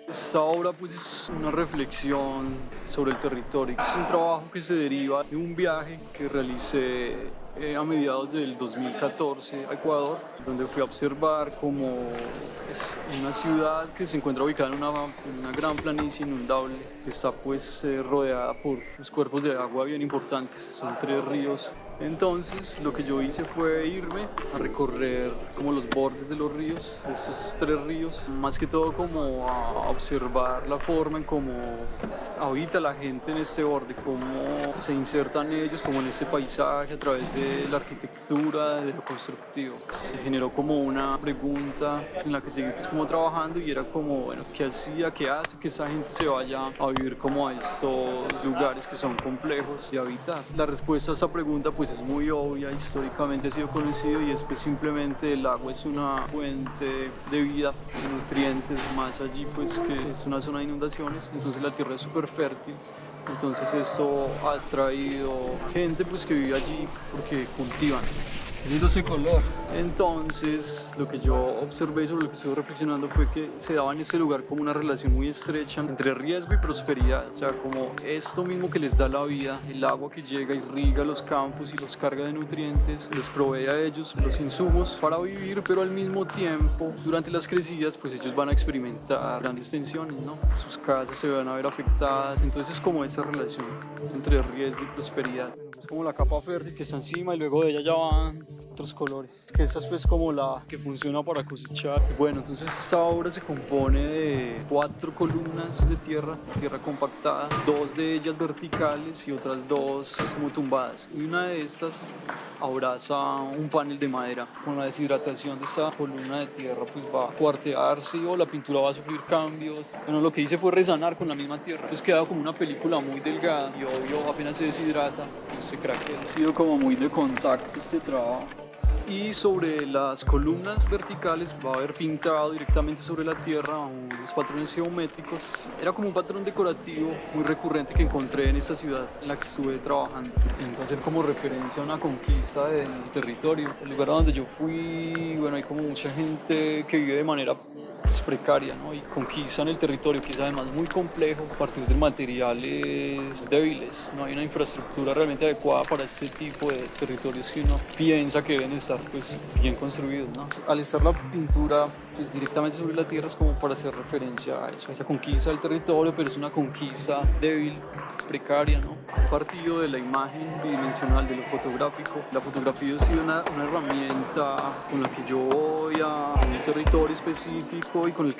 Esta obra pues es una reflexión sobre el territorio. Es un trabajo que se deriva de un viaje que realicé a mediados del 2014 a Ecuador, donde fui a observar como una ciudad que se encuentra ubicada en una gran planicie inundable, que está pues rodeada por unos cuerpos de agua bien importantes. Son 3 ríos Entonces lo que yo hice fue irme a recorrer como los bordes de los ríos, de estos 3 ríos, más que todo como a observar la forma en cómo habita la gente en este borde, cómo se insertan ellos como en este paisaje a través de la arquitectura, de lo constructivo. Se generó como una pregunta en la que seguí pues como trabajando y era como, bueno, ¿qué hacía, qué hace que esa gente se vaya a vivir como a estos lugares que son complejos de habitar? La respuesta a esa pregunta pues es muy obvia, históricamente ha sido conocido y es que simplemente el agua es una fuente de vida, de nutrientes, más allí pues que es una zona de inundaciones, entonces la tierra es súper fértil. Entonces esto ha traído gente pues que vive allí porque cultivan. Lindo ese color. Entonces, lo que yo observé sobre lo que estuve reflexionando fue que se daba en ese lugar como una relación muy estrecha entre riesgo y prosperidad. O sea, como esto mismo que les da la vida, el agua que llega y riega los campos y los carga de nutrientes, les provee a ellos los insumos para vivir, pero al mismo tiempo, durante las crecidas, pues ellos van a experimentar grandes tensiones, ¿no? Sus casas se van a ver afectadas. Entonces, es como esa relación entre riesgo y prosperidad. Es como la capa fértil que está encima y luego de ella ya van otros colores. Que esa es pues como la que funciona para cosechar. Bueno, entonces esta obra se compone de 4 columnas de tierra compactada, 2 de ellas verticales y otras 2 como tumbadas. Y una de estas abraza un panel de madera. Con la deshidratación de esta columna de tierra pues va a cuartearse o la pintura va a sufrir cambios. Bueno, lo que hice fue resanar con la misma tierra. Pues queda como una película muy delgada y obvio apenas se deshidrata, pues se craquea. Ha sido como muy de contacto este trabajo. Y sobre las columnas verticales va a haber pintado directamente sobre la tierra unos patrones geométricos. Era como un patrón decorativo muy recurrente que encontré en esta ciudad en la que estuve trabajando. Intento hacer como referencia a una conquista del territorio. El lugar a donde yo fui, bueno, hay como mucha gente que vive de manera precaria, ¿no? Y conquistan el territorio, que es además muy complejo a partir de materiales débiles. No hay una infraestructura realmente adecuada para este tipo de territorios que uno piensa que deben estar pues, bien construidos, ¿no? Al estar la pintura pues, directamente sobre la tierra es como para hacer referencia a eso, a esa conquista del territorio, pero es una conquista débil, precaria, ¿no? Partido de la imagen bidimensional, de lo fotográfico. La fotografía ha sido una herramienta con la que yo voy a un territorio específico y con la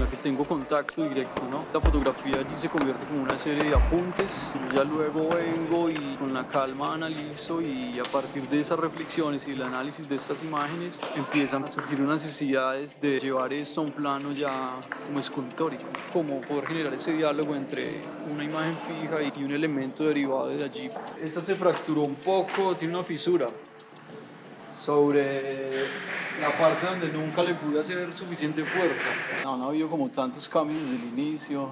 que tengo contacto directo, ¿no? La fotografía allí se convierte como una serie de apuntes. Yo ya luego vengo y con la calma analizo y a partir de esas reflexiones y el análisis de estas imágenes empiezan a surgir unas necesidades de llevar esto a un plano ya como escultórico, como poder generar ese diálogo entre una imagen fija y un elemento derivado de allí. Esta se fracturó un poco, tiene una fisura sobre la parte donde nunca le pude hacer suficiente fuerza. No ha habido como tantos cambios desde el inicio,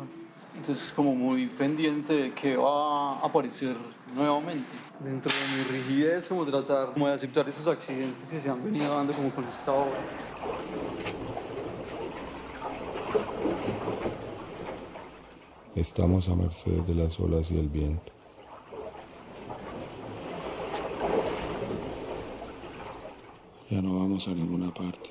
entonces como muy pendiente de qué va a aparecer nuevamente. Dentro de mi rigidez, como tratar de aceptar esos accidentes que se han venido dando como con esta obra. Estamos a merced de las olas y el viento. Ya no vamos a ninguna parte.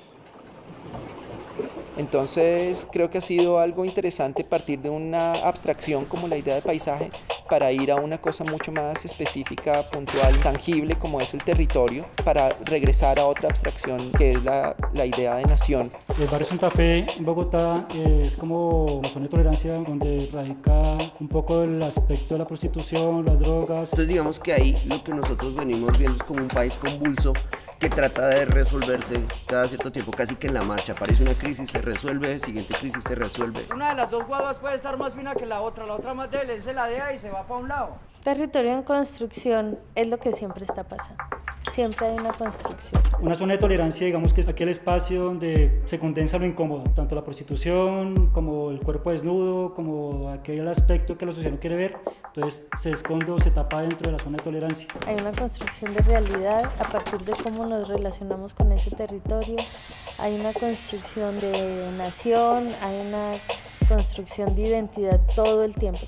Entonces creo que ha sido algo interesante partir de una abstracción como la idea de paisaje para ir a una cosa mucho más específica, puntual, tangible como es el territorio, para regresar a otra abstracción que es la idea de nación. El barrio Santa Fe en Bogotá es como una zona de tolerancia donde radica un poco el aspecto de la prostitución, las drogas. Entonces digamos que ahí lo que nosotros venimos viendo es como un país convulso que trata de resolverse cada cierto tiempo, casi que en la marcha. Aparece una crisis, se resuelve, siguiente crisis, se resuelve. Una de las dos guaduas puede estar más fina que la otra más débil, él se la deja y se va para un lado. Territorio en construcción es lo que siempre está pasando. Siempre hay una construcción. Una zona de tolerancia, digamos que es aquel espacio donde se condensa lo incómodo, tanto la prostitución como el cuerpo desnudo, como aquel aspecto que la sociedad no quiere ver, entonces se esconde o se tapa dentro de la zona de tolerancia. Hay una construcción de realidad a partir de cómo nos relacionamos con ese territorio, hay una construcción de nación, hay una construcción de identidad todo el tiempo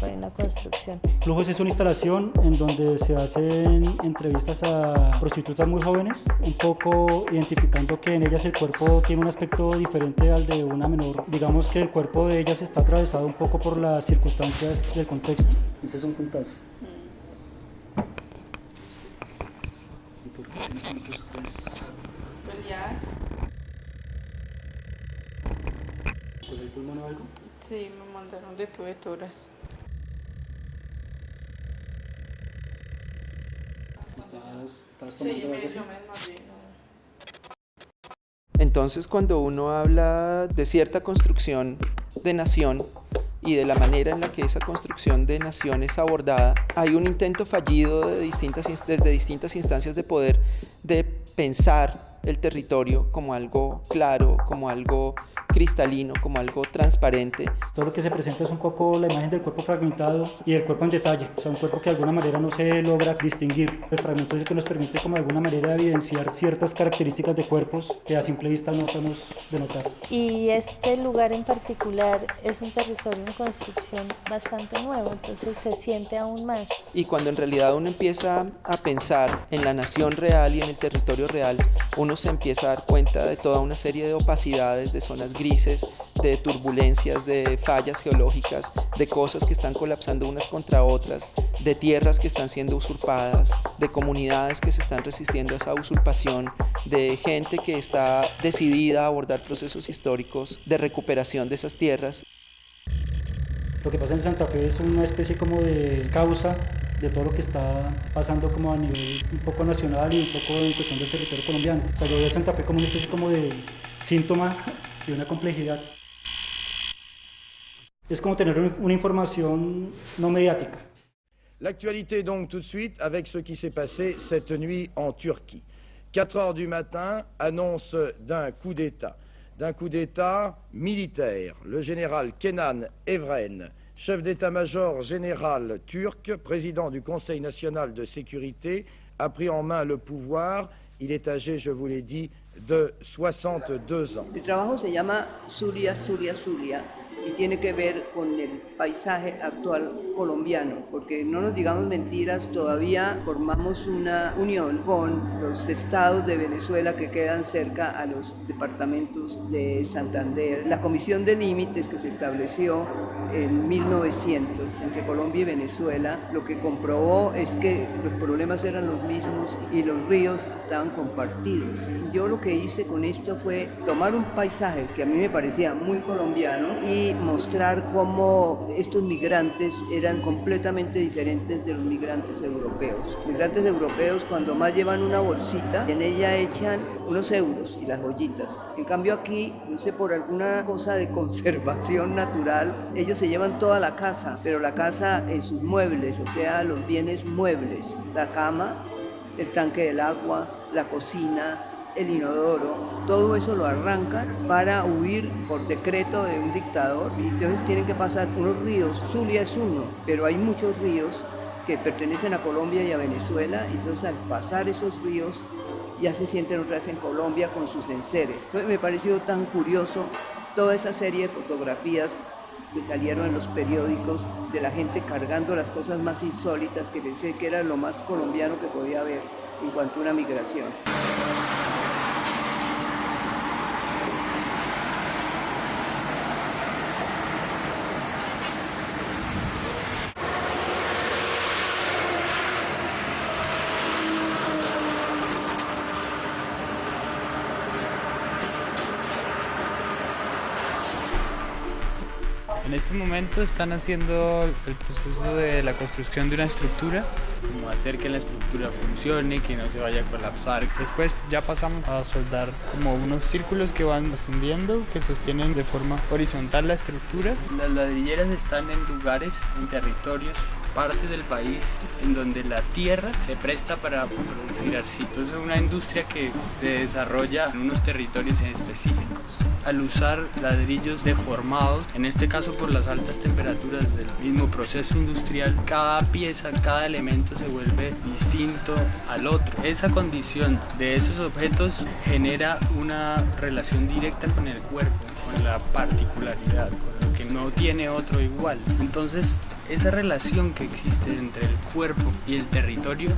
hay una construcción. Flujos es una instalación en donde se hacen entrevistas a prostitutas muy jóvenes, un poco identificando que en ellas el cuerpo tiene un aspecto diferente al de una menor. Digamos que el cuerpo de ellas está atravesado un poco por las circunstancias del contexto. Ese es un puntazo. Pelear. ¿Con el pulmón o algo? Sí, me mandaron de coberturas. ¿Estás Sí, tomando algo así? yo me desmayé. Entonces, cuando uno habla de cierta construcción de nación y de la manera en la que esa construcción de nación es abordada, hay un intento fallido desde distintas instancias de poder de pensar el territorio como algo claro, como algo cristalino, como algo transparente. Todo lo que se presenta es un poco la imagen del cuerpo fragmentado y del cuerpo en detalle, o sea, un cuerpo que de alguna manera no se logra distinguir. El fragmento es el que nos permite como de alguna manera evidenciar ciertas características de cuerpos que a simple vista no podemos denotar. Y este lugar en particular es un territorio en construcción bastante nuevo, entonces se siente aún más. Y cuando en realidad uno empieza a pensar en la nación real y en el territorio real, uno se empieza a dar cuenta de toda una serie de opacidades, de zonas grises, de turbulencias, de fallas geológicas, de cosas que están colapsando unas contra otras, de tierras que están siendo usurpadas, de comunidades que se están resistiendo a esa usurpación, de gente que está decidida a abordar procesos históricos de recuperación de esas tierras. Lo que pasa en Santa Fe es una especie como de causa de todo lo que está pasando como a nivel un poco nacional y un poco en cuestión del territorio colombiano. O sea, yo veo a Santa Fe como una especie como de síntoma de una complejidad. Es como tener una información no mediática. L'actualité donc tout de suite avec ce qui s'est passé cette nuit en Turquie. 4 heures du matin, annonce d'un coup d'État militaire. Le général Kenan Evren, chef d'état-major général turc, président du Conseil national de sécurité, a pris en main le pouvoir. Il est âgé, je vous l'ai dit, de 62 ans. El trabajo se llama Zulia, Zulia, Zulia y tiene que ver con el paisaje actual colombiano, porque no nos digamos mentiras, todavía formamos una unión con los estados de Venezuela que quedan cerca a los departamentos de Santander. La Comisión de Límites que se estableció en 1900 entre Colombia y Venezuela, lo que comprobó es que los problemas eran los mismos y los ríos estaban compartidos. Yo lo que hice con esto fue tomar un paisaje que a mí me parecía muy colombiano y mostrar cómo estos migrantes eran completamente diferentes de los migrantes europeos. Los migrantes europeos cuando más llevan una bolsita, en ella echan unos euros y las joyitas. En cambio aquí, no sé, por alguna cosa de conservación natural, ellos se llevan toda la casa, pero la casa en sus muebles, o sea, los bienes muebles, la cama, el tanque del agua, la cocina, el inodoro, todo eso lo arrancan para huir por decreto de un dictador y entonces tienen que pasar unos ríos. Zulia es uno, pero hay muchos ríos que pertenecen a Colombia y a Venezuela, entonces al pasar esos ríos ya se sienten otra vez en Colombia con sus enseres. Me pareció tan curioso toda esa serie de fotografías que salieron en los periódicos de la gente cargando las cosas más insólitas que pensé que era lo más colombiano que podía haber en cuanto a una migración. En este momento están haciendo el proceso de la construcción de una estructura, como hacer que la estructura funcione, que no se vaya a colapsar. Después ya pasamos a soldar como unos círculos que van ascendiendo, que sostienen de forma horizontal la estructura. Las ladrilleras están en lugares, en territorios, partes del país en donde la tierra se presta para producir arcillo. Es una industria que se desarrolla en unos territorios específicos. Al usar ladrillos deformados, en este caso por las altas temperaturas del mismo proceso industrial, cada pieza, cada elemento se vuelve distinto al otro. Esa condición de esos objetos genera una relación directa con el cuerpo, con la particularidad, con lo que no tiene otro igual. Entonces, esa relación que existe entre el cuerpo y el territorio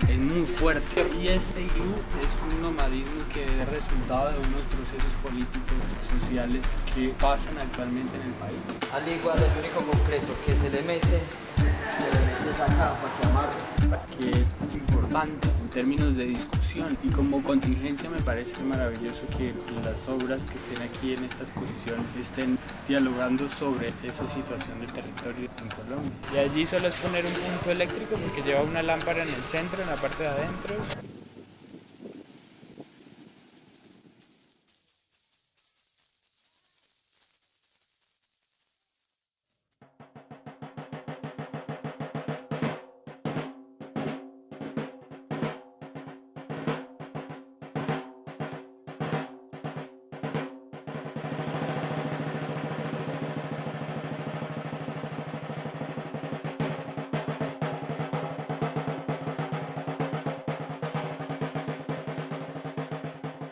es muy fuerte. Y este iglú es un nomadismo que es resultado de unos procesos políticos, sociales que pasan actualmente en el país. Al igual, el único concreto que se le mete que es importante en términos de discusión, y como contingencia me parece maravilloso que las obras que estén aquí en esta exposición estén dialogando sobre esa situación del territorio en Colombia. Y allí solo es poner un punto eléctrico porque lleva una lámpara en el centro, en la parte de adentro.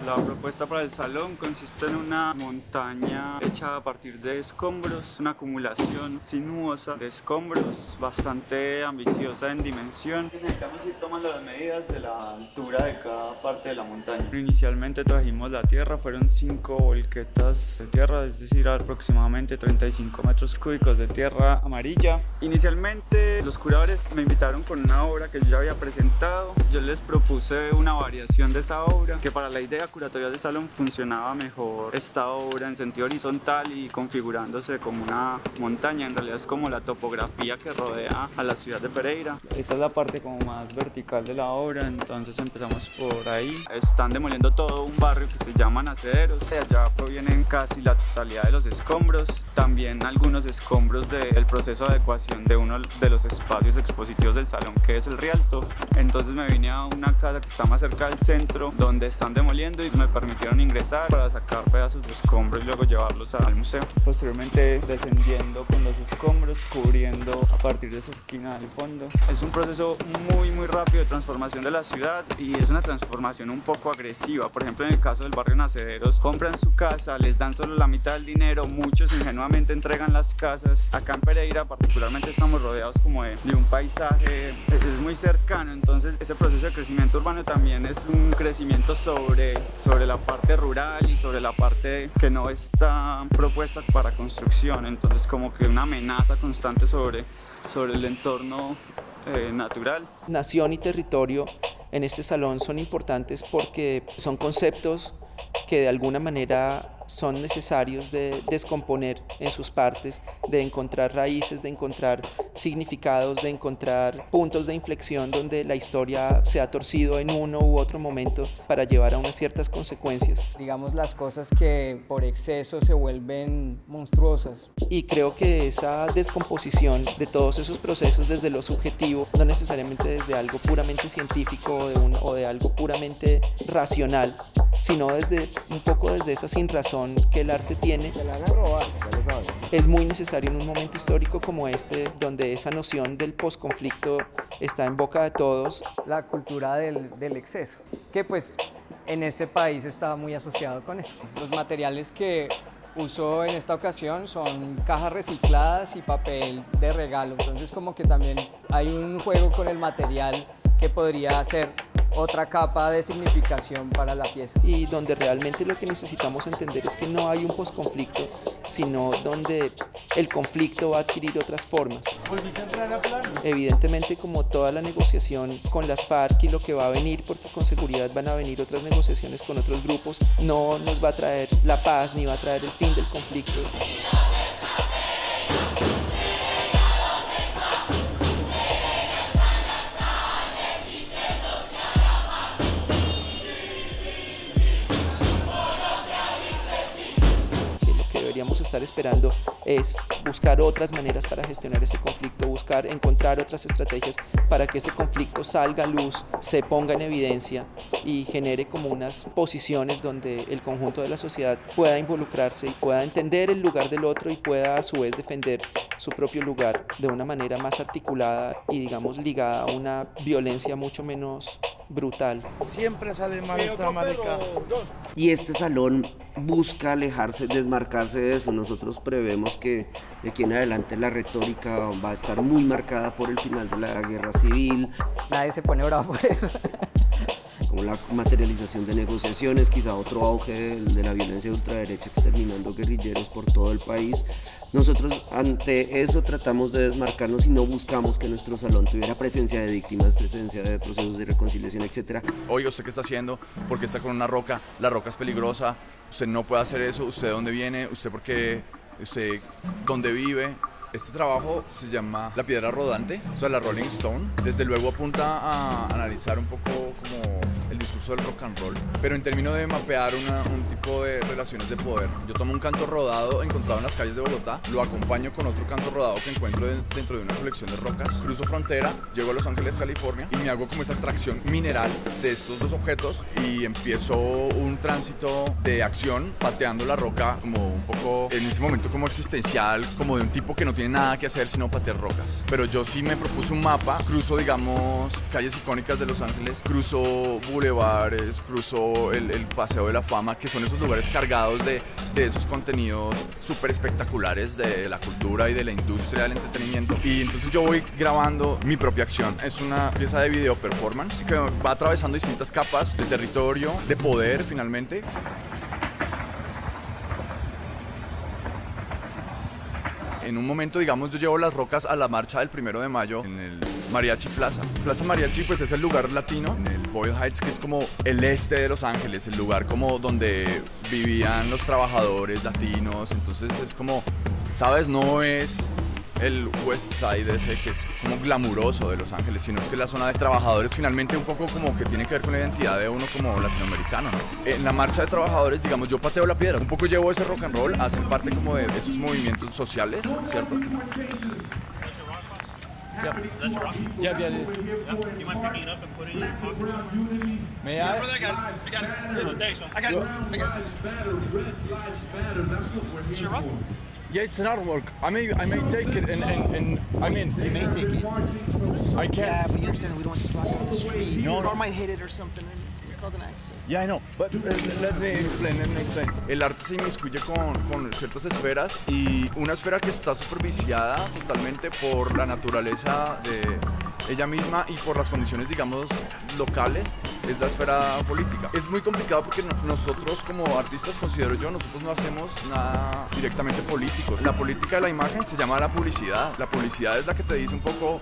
La propuesta para el salón consiste en una montaña hecha a partir de escombros, una acumulación sinuosa de escombros bastante ambiciosa en dimensión. Necesitamos ir tomando las medidas de la altura de cada parte de la montaña. Inicialmente trajimos la tierra, fueron 5 volquetas de tierra, es decir, aproximadamente 35 metros cúbicos de tierra amarilla. Inicialmente los curadores me invitaron con una obra que yo ya había presentado. Yo les propuse una variación de esa obra, que para la idea curatorial del salón funcionaba mejor esta obra en sentido horizontal y configurándose como una montaña. En realidad es como la topografía que rodea a la ciudad de Pereira. Esta es la parte como más vertical de la obra, entonces empezamos por ahí. Están demoliendo todo un barrio que se llama Nacederos. De allá provienen casi la totalidad de los escombros, también algunos escombros del proceso de adecuación de uno de los espacios expositivos del salón, que es el Rialto. Entonces me vine a una casa que está más cerca del centro, donde están demoliendo, y me permitieron ingresar para sacar pedazos de escombros y luego llevarlos al museo. Posteriormente descendiendo con los escombros, cubriendo a partir de esa esquina del fondo. Es un proceso muy rápido de transformación de la ciudad, y es una transformación un poco agresiva. Por ejemplo, en el caso del barrio Nacederos, compran su casa, les dan solo la mitad del dinero, muchos ingenuamente entregan las casas. Acá en Pereira particularmente estamos rodeados como de un paisaje, es muy cercano, entonces ese proceso de crecimiento urbano también es un crecimiento sobre la parte rural y sobre la parte que no está propuesta para construcción. Entonces como que una amenaza constante sobre el entorno natural. Nación y territorio en este salón son importantes porque son conceptos que de alguna manera son necesarios de descomponer en sus partes, de encontrar raíces, de encontrar significados, de encontrar puntos de inflexión donde la historia se ha torcido en uno u otro momento para llevar a unas ciertas consecuencias. Digamos, las cosas que por exceso se vuelven monstruosas. Y creo que esa descomposición de todos esos procesos desde lo subjetivo, no necesariamente desde algo puramente científico o de algo puramente racional, sino un poco desde esa sinrazón que el arte tiene, es muy necesario en un momento histórico como este, donde esa noción del posconflicto está en boca de todos. La cultura del exceso, que pues en este país está muy asociado con eso. Los materiales que uso en esta ocasión son cajas recicladas y papel de regalo, entonces como que también hay un juego con el material que podría ser otra capa de significación para la pieza. Y donde realmente lo que necesitamos entender es que no hay un posconflicto, sino donde el conflicto va a adquirir otras formas. ¿Volviste a entrar a plano? Evidentemente, como toda la negociación con las FARC y lo que va a venir, porque con seguridad van a venir otras negociaciones con otros grupos, no nos va a traer la paz ni va a traer el fin del conflicto. Deberíamos estar esperando es buscar otras maneras para gestionar ese conflicto, encontrar otras estrategias para que ese conflicto salga a luz, se ponga en evidencia y genere como unas posiciones donde el conjunto de la sociedad pueda involucrarse y pueda entender el lugar del otro y pueda a su vez defender su propio lugar de una manera más articulada y digamos ligada a una violencia mucho menos brutal. Siempre sale mal esta marica. Y este salón busca alejarse, desmarcarse de eso. Nosotros prevemos que de aquí en adelante la retórica va a estar muy marcada por el final de la guerra civil. Nadie se pone bravo por eso. como la materialización de negociaciones, quizá otro auge de la violencia de ultraderecha exterminando guerrilleros por todo el país. Nosotros ante eso tratamos de desmarcarnos y no buscamos que nuestro salón tuviera presencia de víctimas, presencia de procesos de reconciliación, etc. Oiga, ¿usted qué está haciendo? ¿Por qué está con una roca? La roca es peligrosa, usted no puede hacer eso, ¿usted de dónde viene? ¿Usted por qué? ¿Usted dónde vive? Este trabajo se llama La Piedra Rodante, o sea, la Rolling Stone. Desde luego apunta a analizar un poco como el discurso del rock and roll, pero en términos de mapear un tipo de relaciones de poder. Yo tomo un canto rodado encontrado en las calles de Bogotá, lo acompaño con otro canto rodado que encuentro dentro de una colección de rocas, cruzo frontera, llego a Los Ángeles, California, y me hago como esa extracción mineral de estos dos objetos y empiezo un tránsito de acción pateando la roca como un poco en ese momento como existencial, como de un tipo que no tiene nada que hacer sino patear rocas. Pero yo sí me propuse un mapa, cruzo digamos calles icónicas de Los Ángeles, cruzo bulevares, cruzo el Paseo de la Fama, que son esos lugares cargados de esos contenidos súper espectaculares de la cultura y de la industria del entretenimiento. Y entonces yo voy grabando mi propia acción. Es una pieza de video performance que va atravesando distintas capas de territorio, de poder finalmente. En un momento, digamos, yo llevo las rocas a la marcha del 1 de mayo en el Mariachi Plaza. Plaza Mariachi pues es el lugar latino en el Boyle Heights, que es como el este de Los Ángeles, el lugar como donde vivían los trabajadores latinos. Entonces es como, ¿sabes? No es el West Side ese que es como glamuroso de Los Ángeles, sino es que la zona de trabajadores finalmente un poco como que tiene que ver con la identidad de uno como latinoamericano, ¿no? En la marcha de trabajadores, digamos, yo pateo la piedra, un poco llevo ese rock and roll a ser parte como de esos movimientos sociales, ¿cierto? Yeah, that's a rock? Yeah, it is. Yeah. You mind picking it up and put it in your pocket? May I? Brother, I got it. I got it. No, thanks, man. I got it. It's your rock? Yeah, it's an artwork. I may take it and I mean, you may take it. I can't. Yeah, but you understand we don't want to rock on the street. No, Your car no. might hit it or something and it cause an accident. Yeah, I know, but let me explain. El arte se inmiscuye con ciertas esferas y una esfera que está superviciada totalmente por la naturaleza de ella misma y por las condiciones, digamos, locales, es la esfera política. Es muy complicado porque nosotros como artistas, considero yo, nosotros no hacemos nada directamente político. La política de la imagen se llama la publicidad. La publicidad es la que te dice un poco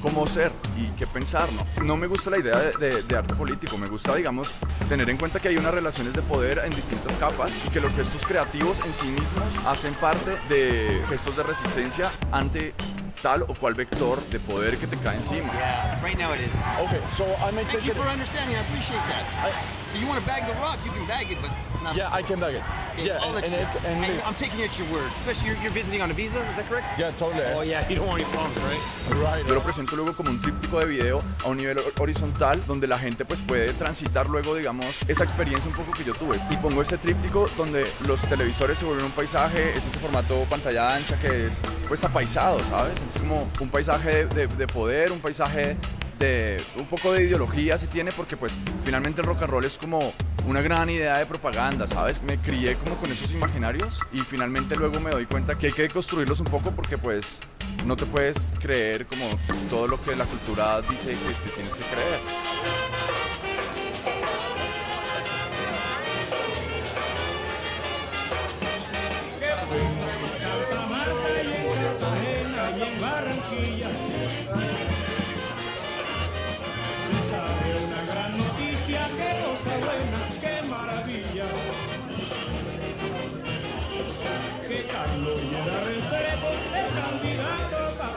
cómo ser y qué pensar, ¿no? No me gusta la idea de arte político, me gusta, digamos, tener en cuenta que hay unas relaciones de poder en distintas capas y que los gestos creativos en sí mismos hacen parte de gestos de resistencia ante tal o cual vector de poder que te cae encima. Yeah, right now it is. Okay, so I may Thank take you it. for understanding. I appreciate that. So you want to bag the rock, you can bag it, but not. Yeah, I can bag it. Okay, Yeah, I'll let you. and I'm taking it at your word. Especially you're visiting on a visa, is that correct? Yeah, totally. Oh yeah, you don't want any problems, right? Right. Yo lo presento luego como un tríptico de video a un nivel horizontal donde la gente pues puede transitar luego, digamos, esa experiencia un poco que yo tuve. Y pongo ese tríptico donde los televisores se vuelven un paisaje, es ese formato pantalla ancha que es pues apaisado, ¿sabes? Es como un paisaje de poder, un paisaje de un poco de ideología se tiene porque pues finalmente el rock and roll es como una gran idea de propaganda, ¿sabes? Me crié como con esos imaginarios y finalmente luego me doy cuenta que hay que construirlos un poco porque pues no te puedes creer como todo lo que la cultura dice que te tienes que creer.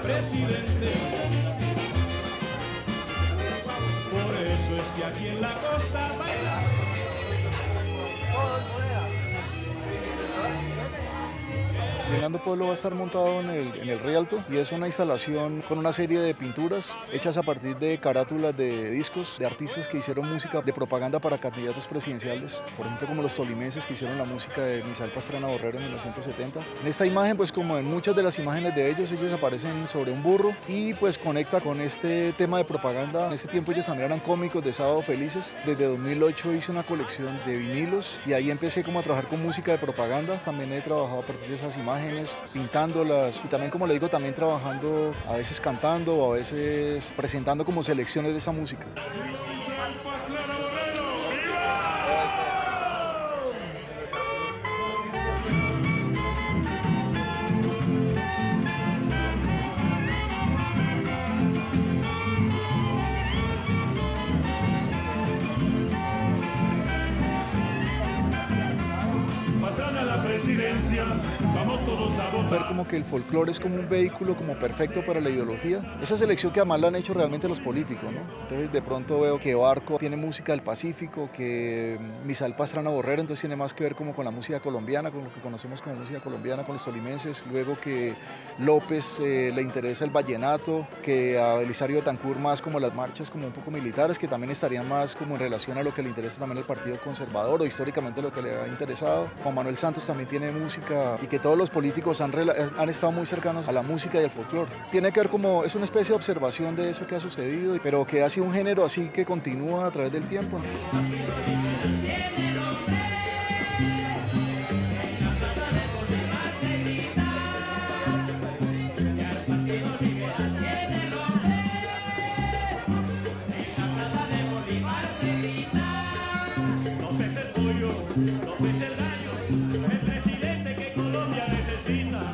Presidente. Por eso es que aquí en la costa baila. Llenando Pueblo va a estar montado en el Rialto y es una instalación con una serie de pinturas hechas a partir de carátulas de discos de artistas que hicieron música de propaganda para candidatos presidenciales, por ejemplo como los tolimenses que hicieron la música de Misael Pastrana Borrero en 1970. En esta imagen, pues como en muchas de las imágenes de ellos aparecen sobre un burro y pues conecta con este tema de propaganda. En ese tiempo ellos también eran cómicos de Sábado Felices. Desde 2008 hice una colección de vinilos y ahí empecé como a trabajar con música de propaganda. También he trabajado a partir de esas imágenes, pintándolas y también, como le digo, también trabajando, a veces cantando o a veces presentando como selecciones de esa música. como que el folclore es como un vehículo como perfecto para la ideología. Esa selección que además la han hecho realmente los políticos, ¿no? Entonces de pronto veo que Barco tiene música del Pacífico, que Misael Pastrana Borrero entonces tiene más que ver como con la música colombiana, con lo que conocemos como música colombiana, con los tolimenses. Luego que López le interesa el vallenato, que a Belisario Betancur más como las marchas como un poco militares, que también estarían más como en relación a lo que le interesa también al Partido Conservador o históricamente lo que le ha interesado. Juan Manuel Santos también tiene música y que todos los políticos han estado muy cercanos a la música y al folclore. Tiene que ver como, es una especie de observación de eso que ha sucedido, pero que ha sido un género así que continúa a través del tiempo.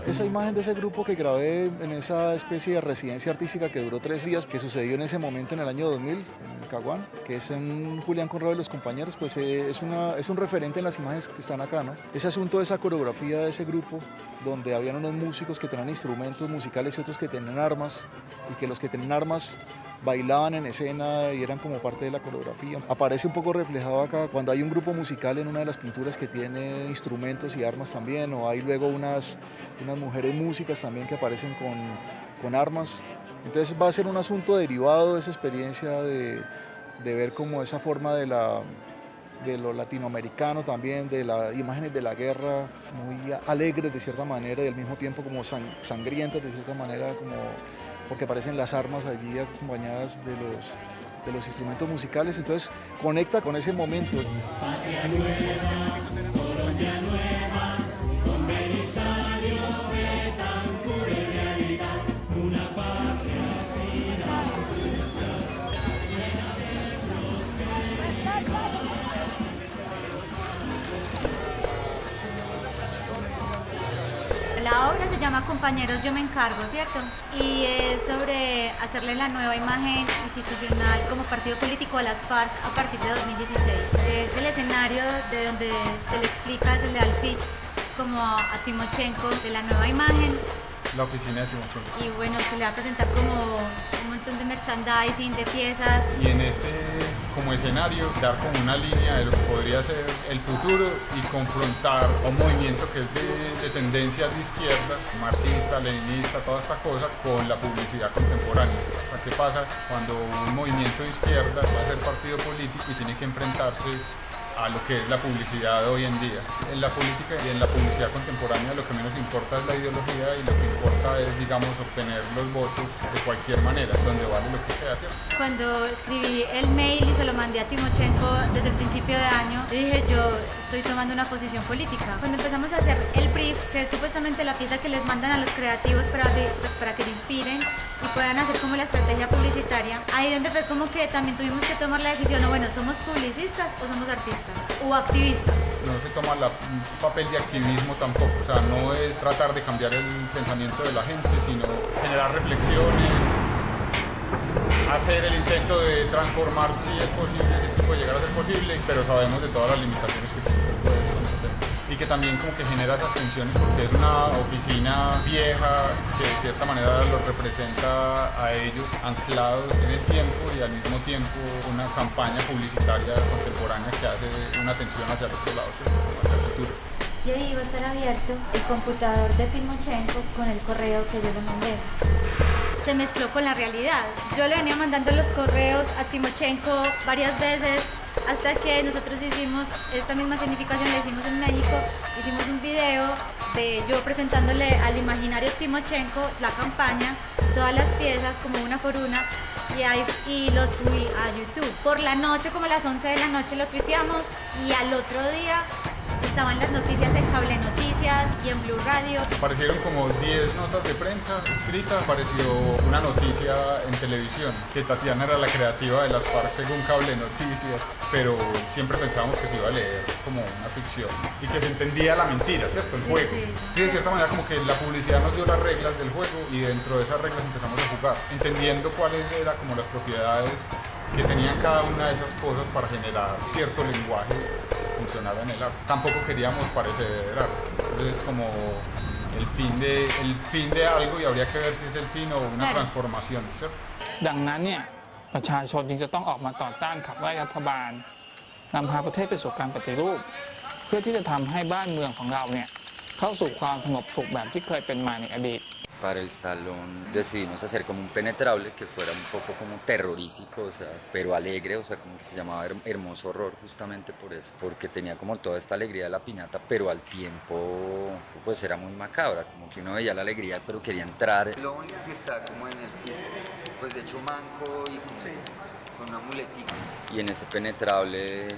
Esa imagen de ese grupo que grabé en esa especie de residencia artística que duró 3 días, que sucedió en ese momento en el año 2000, en Caguán, que es en Julián Conrado y los compañeros, pues es un referente en las imágenes que están acá, ¿no? Ese asunto de esa coreografía de ese grupo, donde habían unos músicos que tenían instrumentos musicales y otros que tenían armas, y que los que tenían armas bailaban en escena y eran como parte de la coreografía. Aparece un poco reflejado acá cuando hay un grupo musical en una de las pinturas que tiene instrumentos y armas también, o hay luego unas mujeres músicas también que aparecen con armas. Entonces va a ser un asunto derivado de esa experiencia de ver como esa forma de lo latinoamericano también, de las imágenes de la guerra muy alegres de cierta manera y al mismo tiempo como sangrientas de cierta manera, como porque aparecen las armas allí acompañadas de los instrumentos musicales, entonces conecta con ese momento. La obra se llama Compañeros, yo me encargo, ¿cierto? Y es sobre hacerle la nueva imagen institucional como partido político a las FARC a partir de 2016. Es el escenario de donde se le explica, se le da el pitch como a Timochenko de la nueva imagen. La oficina de Timochenko. Y bueno, se le va a presentar como un montón de merchandising, de piezas. Y en este como escenario dar como una línea de lo que podría ser el futuro y confrontar a un movimiento que es de tendencias de izquierda, marxista, leninista, toda esta cosa, con la publicidad contemporánea. O sea, ¿qué pasa cuando un movimiento de izquierda va a ser partido político y tiene que enfrentarse a lo que es la publicidad de hoy en día? En la política y en la publicidad contemporánea lo que menos importa es la ideología y lo que importa es, digamos, obtener los votos de cualquier manera, donde vale lo que sea, ¿cierto? Cuando escribí el mail y se lo mandé a Timochenko desde el principio de año, yo dije, yo estoy tomando una posición política. Cuando empezamos a hacer el brief, que es supuestamente la pieza que les mandan a los creativos para que se inspiren y puedan hacer como la estrategia publicitaria, ahí donde fue como que también tuvimos que tomar la decisión, bueno, ¿somos publicistas o somos artistas? O activistas. No se toma un papel de activismo tampoco, o sea, no es tratar de cambiar el pensamiento de la gente, sino generar reflexiones, hacer el intento de transformar si es posible, si puede llegar a ser posible, pero sabemos de todas las limitaciones que existen. Y que también como que genera esas tensiones porque es una oficina vieja que de cierta manera los representa a ellos anclados en el tiempo y al mismo tiempo una campaña publicitaria contemporánea que hace una tensión hacia el otro lado, hacia el futuro. Y ahí va a estar abierto el computador de Timochenko con el correo que yo le mandé. Se mezcló con la realidad. Yo le venía mandando los correos a Timochenko varias veces hasta que nosotros hicimos esta misma significación, la hicimos en México, hicimos un video de yo presentándole al imaginario Timochenko la campaña, todas las piezas como una por una y lo subí a YouTube. Por la noche, como a las 11 de la noche lo tuiteamos y al otro día estaban las noticias en Cable Noticias y en Blue Radio. Aparecieron como 10 notas de prensa escritas, apareció una noticia en televisión, que Tatiana era la creativa de las FARC según Cable Noticias, pero siempre pensábamos que se iba a leer como una ficción y que se entendía la mentira, ¿cierto? El juego. Sí. Y de cierta manera como que la publicidad nos dio las reglas del juego y dentro de esas reglas empezamos a jugar, entendiendo cuáles eran como las propiedades que tenían cada una de esas cosas para generar cierto lenguaje funcional en el arte. Tampoco queríamos parecer arte. Entonces como el fin de algo y habría que ver si es el fin o una transformación, ¿cierto? ดังนั้นเนี่ยประชาชนจึงจะต้องออกมาต่อต้านขับไล่รัฐบาลนำพาประเทศไปสู่การปฏิรูปเพื่อที่จะทำให้บ้านเมืองของเราเนี่ยเข้าสู่ความสงบสุขแบบที่เคยเป็นมาในอดีต Para el salón decidimos hacer como un penetrable que fuera un poco como terrorífico, o sea, pero alegre, o sea, como que se llamaba Hermoso Horror justamente por eso, porque tenía como toda esta alegría de la piñata, pero al tiempo pues era muy macabra, como que uno veía la alegría pero quería entrar. Lo único que está como en el piso, pues de hecho manco y con una muletita. Y en ese penetrable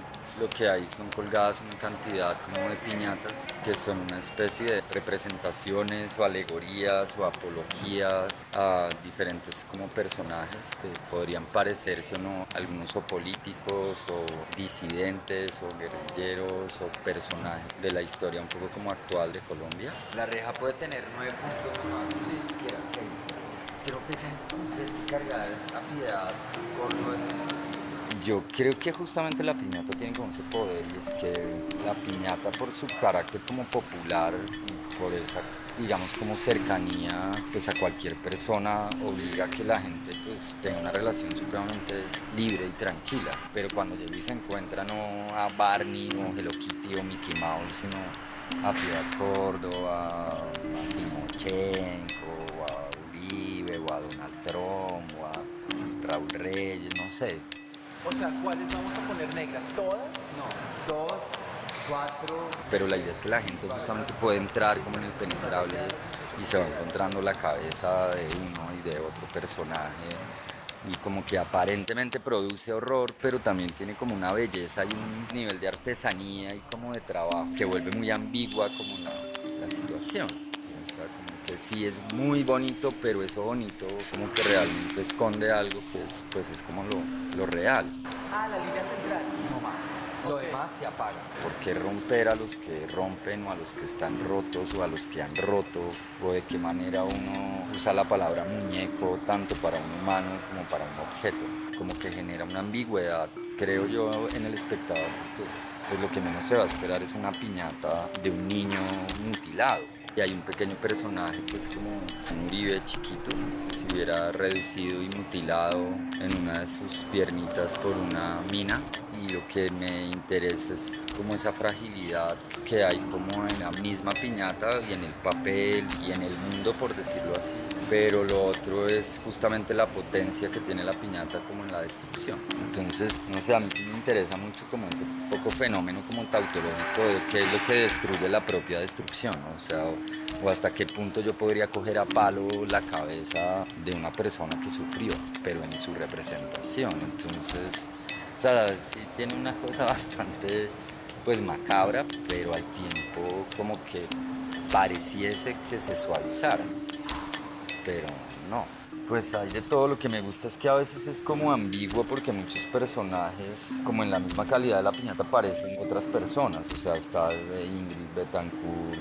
lo que hay son colgadas una cantidad como de piñatas que son una especie de representaciones o alegorías o apologías a diferentes como personajes que podrían parecerse o no, algunos o políticos o disidentes o guerrilleros o personajes de la historia un poco como actual de Colombia. La reja puede tener 9 puntos, no sé si siquiera 6. Es que no pesa entonces que cargar a piedad con lo de Yo creo que justamente la piñata tiene como ese poder y es que la piñata por su carácter como popular y por esa, digamos, como cercanía pues a cualquier persona obliga a que la gente pues tenga una relación supremamente libre y tranquila, pero cuando llega y se encuentra no a Barney o Hello Kitty o Mickey Mouse sino a Piedad Córdoba, a Timochenko, o a Uribe o a Donald Trump o a Raúl Reyes, no sé. O sea, ¿cuáles vamos a poner negras? ¿Todas? No, 2, 4... Pero la idea es que la gente justamente puede entrar como en el penetrable y se va encontrando la cabeza de uno y de otro personaje y como que aparentemente produce horror, pero también tiene como una belleza y un nivel de artesanía y como de trabajo que vuelve muy ambigua como la situación. O sea, como que sí es muy bonito, pero eso bonito como que realmente esconde algo que es, pues es como lo real. Ah, la línea central, no más. Lo demás se apaga. ¿Por qué romper a los que rompen o a los que están rotos o a los que han roto? ¿O de qué manera uno usa la palabra muñeco tanto para un humano como para un objeto? Como que genera una ambigüedad, creo yo, en el espectador, porque pues lo que menos se va a esperar es una piñata de un niño mutilado. Y hay un pequeño personaje que es como un Uribe chiquito, no sé si hubiera reducido y mutilado en una de sus piernitas por una mina. Y lo que me interesa es como esa fragilidad que hay como en la misma piñata y en el papel y en el mundo, por decirlo así. Pero lo otro es justamente la potencia que tiene la piñata como en la destrucción. Entonces, no sé, a mí sí me interesa mucho como ese poco fenómeno como tautológico de qué es lo que destruye la propia destrucción, o sea, o hasta qué punto yo podría coger a palo la cabeza de una persona que sufrió, pero en su representación. Entonces, o sea, sí tiene una cosa bastante pues macabra, pero al tiempo como que pareciese que se suavizara, pero no. Pues hay de todo. Lo que me gusta es que a veces es como ambiguo porque muchos personajes, como en la misma calidad de la piñata, parecen otras personas. O sea, está Ingrid Betancourt,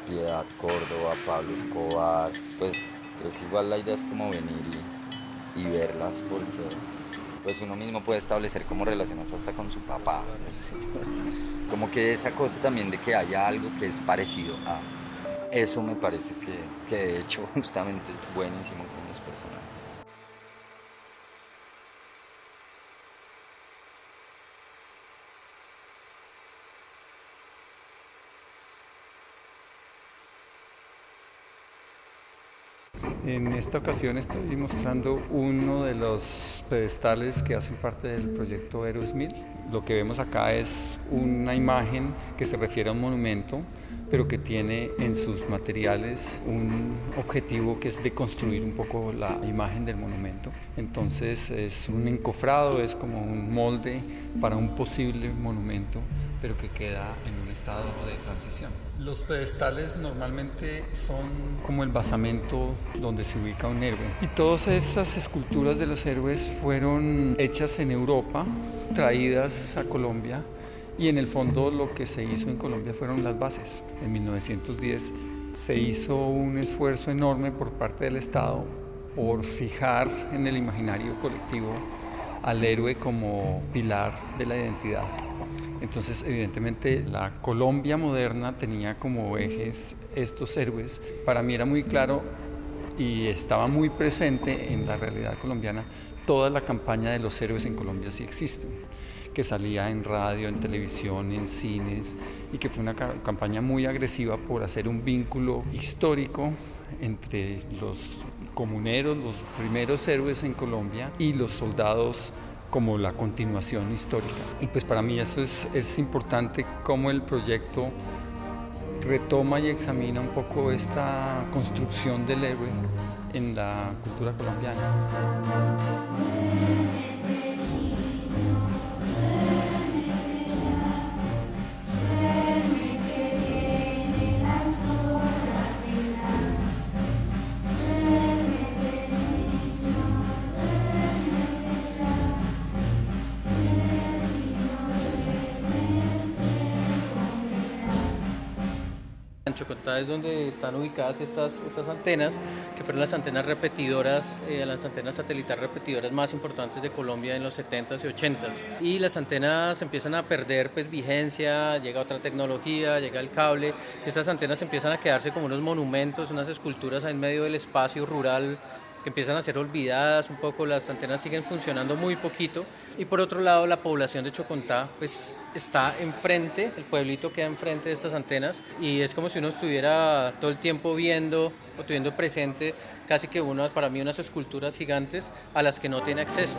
Piedad Córdoba, Pablo Escobar. Pues creo que igual la idea es como venir y verlas porque pues uno mismo puede establecer como relaciones hasta con su papá. No sé si, como que esa cosa también de que haya algo que es parecido a... Eso me parece que de hecho justamente es buenísimo con los personajes. En esta ocasión estoy mostrando uno de los pedestales que hacen parte del proyecto Héroes 1000. Lo que vemos acá es una imagen que se refiere a un monumento, pero que tiene en sus materiales un objetivo que es de construir un poco la imagen del monumento. Entonces es un encofrado, es como un molde para un posible monumento, pero que queda en un estado de transición. Los pedestales normalmente son como el basamento donde se ubica un héroe. Y todas esas esculturas de los héroes fueron hechas en Europa, traídas a Colombia, y en el fondo lo que se hizo en Colombia fueron las bases. En 1910 se hizo un esfuerzo enorme por parte del Estado por fijar en el imaginario colectivo al héroe como pilar de la identidad. Entonces, evidentemente, la Colombia moderna tenía como ejes estos héroes. Para mí era muy claro y estaba muy presente en la realidad colombiana toda la campaña de los héroes en Colombia sí existen, que salía en radio, en televisión, en cines, y que fue una campaña muy agresiva por hacer un vínculo histórico entre los comuneros, los primeros héroes en Colombia, y los soldados como la continuación histórica. Y pues para mí eso es importante, cómo el proyecto retoma y examina un poco esta construcción del héroe en la cultura colombiana. En Chocontá es donde están ubicadas estas antenas, que fueron las antenas repetidoras, las antenas satelitales repetidoras más importantes de Colombia en los 70s y 80s. Y las antenas empiezan a perder pues vigencia, llega otra tecnología, llega el cable, y estas antenas empiezan a quedarse como unos monumentos, unas esculturas en medio del espacio rural, que empiezan a ser olvidadas un poco, las antenas siguen funcionando muy poquito. Y por otro lado, la población de Chocontá pues está enfrente, el pueblito queda enfrente de estas antenas, y es como si uno estuviera todo el tiempo viendo o teniendo presente casi que para mí unas esculturas gigantes a las que no tiene acceso.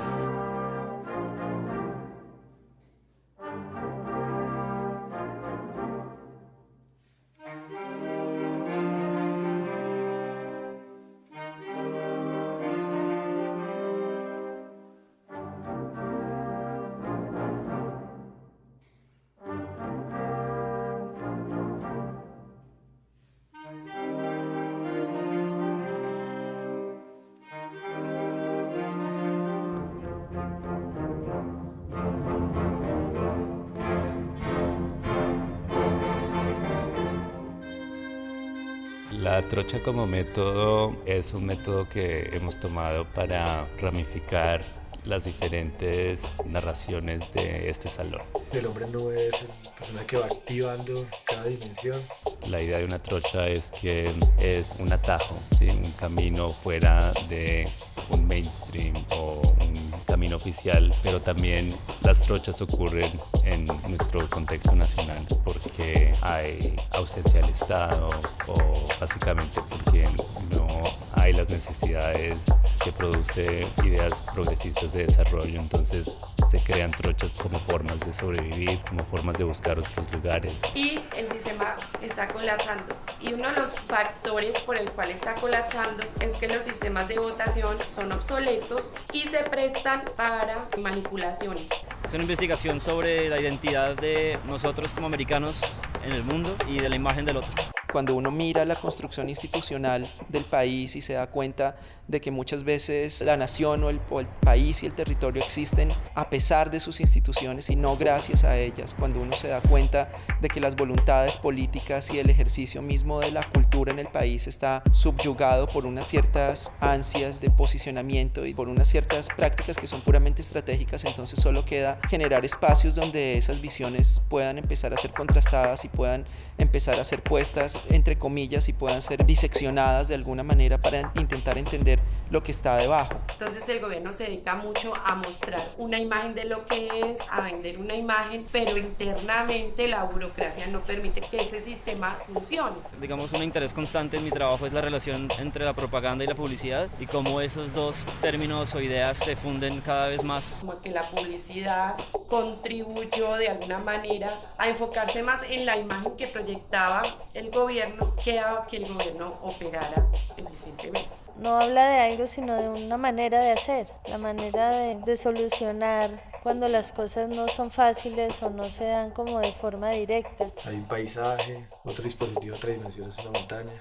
La trocha como método es un método que hemos tomado para ramificar las diferentes narraciones de este salón. El hombre no es el personaje que va activando cada dimensión. La idea de una trocha es que es un atajo, ¿sí? Un camino fuera de un mainstream o un camino oficial, pero también las trochas ocurren en nuestro contexto nacional porque hay ausencia del Estado o básicamente porque no hay las necesidades que produce ideas progresistas de desarrollo, entonces se crean trochas como formas de sobrevivir, como formas de buscar otros lugares. Y el sistema está colapsando. Y uno de los factores por el cual está colapsando es que los sistemas de votación son obsoletos y se prestan para manipulaciones. Es una investigación sobre la identidad de nosotros como americanos en el mundo y de la imagen del otro. Cuando uno mira la construcción institucional del país y se da cuenta de que muchas veces la nación o el país y el territorio existen a pesar de sus instituciones y no gracias a ellas, cuando uno se da cuenta de que las voluntades políticas y el ejercicio mismo de la cultura en el país está subyugado por unas ciertas ansias de posicionamiento y por unas ciertas prácticas que son puramente estratégicas, entonces solo queda generar espacios donde esas visiones puedan empezar a ser contrastadas y puedan empezar a ser puestas entre comillas y puedan ser diseccionadas de alguna manera para intentar entender lo que está debajo. Entonces el gobierno se dedica mucho a mostrar una imagen de lo que es, a vender una imagen, pero internamente la burocracia no permite que ese sistema funcione. Digamos, un interés constante en mi trabajo es la relación entre la propaganda y la publicidad y cómo esos dos términos o ideas se funden cada vez más. Como que la publicidad contribuyó de alguna manera a enfocarse más en la imagen que proyectaba el gobierno que a que el gobierno operara eficientemente. No habla de algo, sino de una manera de hacer, la manera de solucionar cuando las cosas no son fáciles o no se dan como de forma directa. Hay un paisaje, otro dispositivo, otra dimensión es una montaña,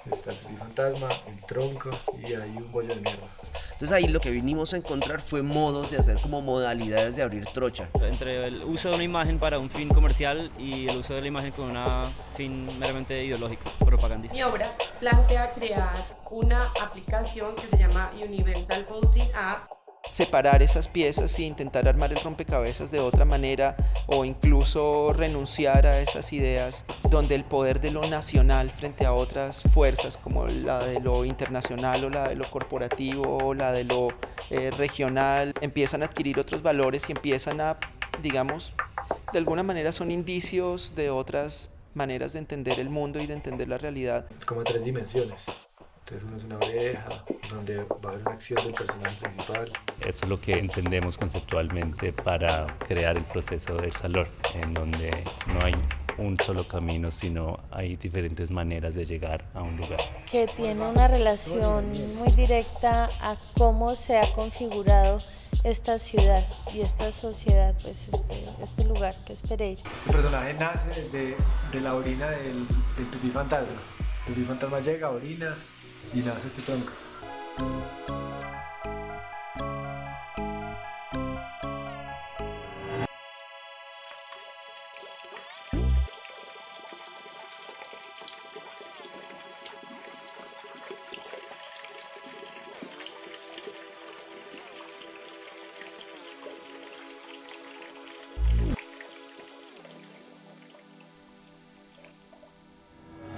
está el fantasma, el tronco y hay un bollo de mierda. Entonces ahí lo que vinimos a encontrar fue modos de hacer como modalidades de abrir trocha. Entre el uso de una imagen para un fin comercial y el uso de la imagen con un fin meramente ideológico, propagandista. Mi obra plantea crear una aplicación que se llama Universal Voting App, separar esas piezas e intentar armar el rompecabezas de otra manera, o incluso renunciar a esas ideas donde el poder de lo nacional frente a otras fuerzas como la de lo internacional o la de lo corporativo o la de lo regional empiezan a adquirir otros valores y empiezan a, digamos, de alguna manera son indicios de otras maneras de entender el mundo y de entender la realidad. Como 3 dimensiones. Entonces uno es una oreja, donde va a haber una acción del personaje principal. Eso es lo que entendemos conceptualmente para crear el proceso del Salón, en donde no hay un solo camino, sino hay diferentes maneras de llegar a un lugar. Que tiene una relación muy directa a cómo se ha configurado esta ciudad y esta sociedad, pues este lugar que es Pereira. El personaje nace de la orina del pipí fantasma. El pipí fantasma llega, orina y nace este tronco.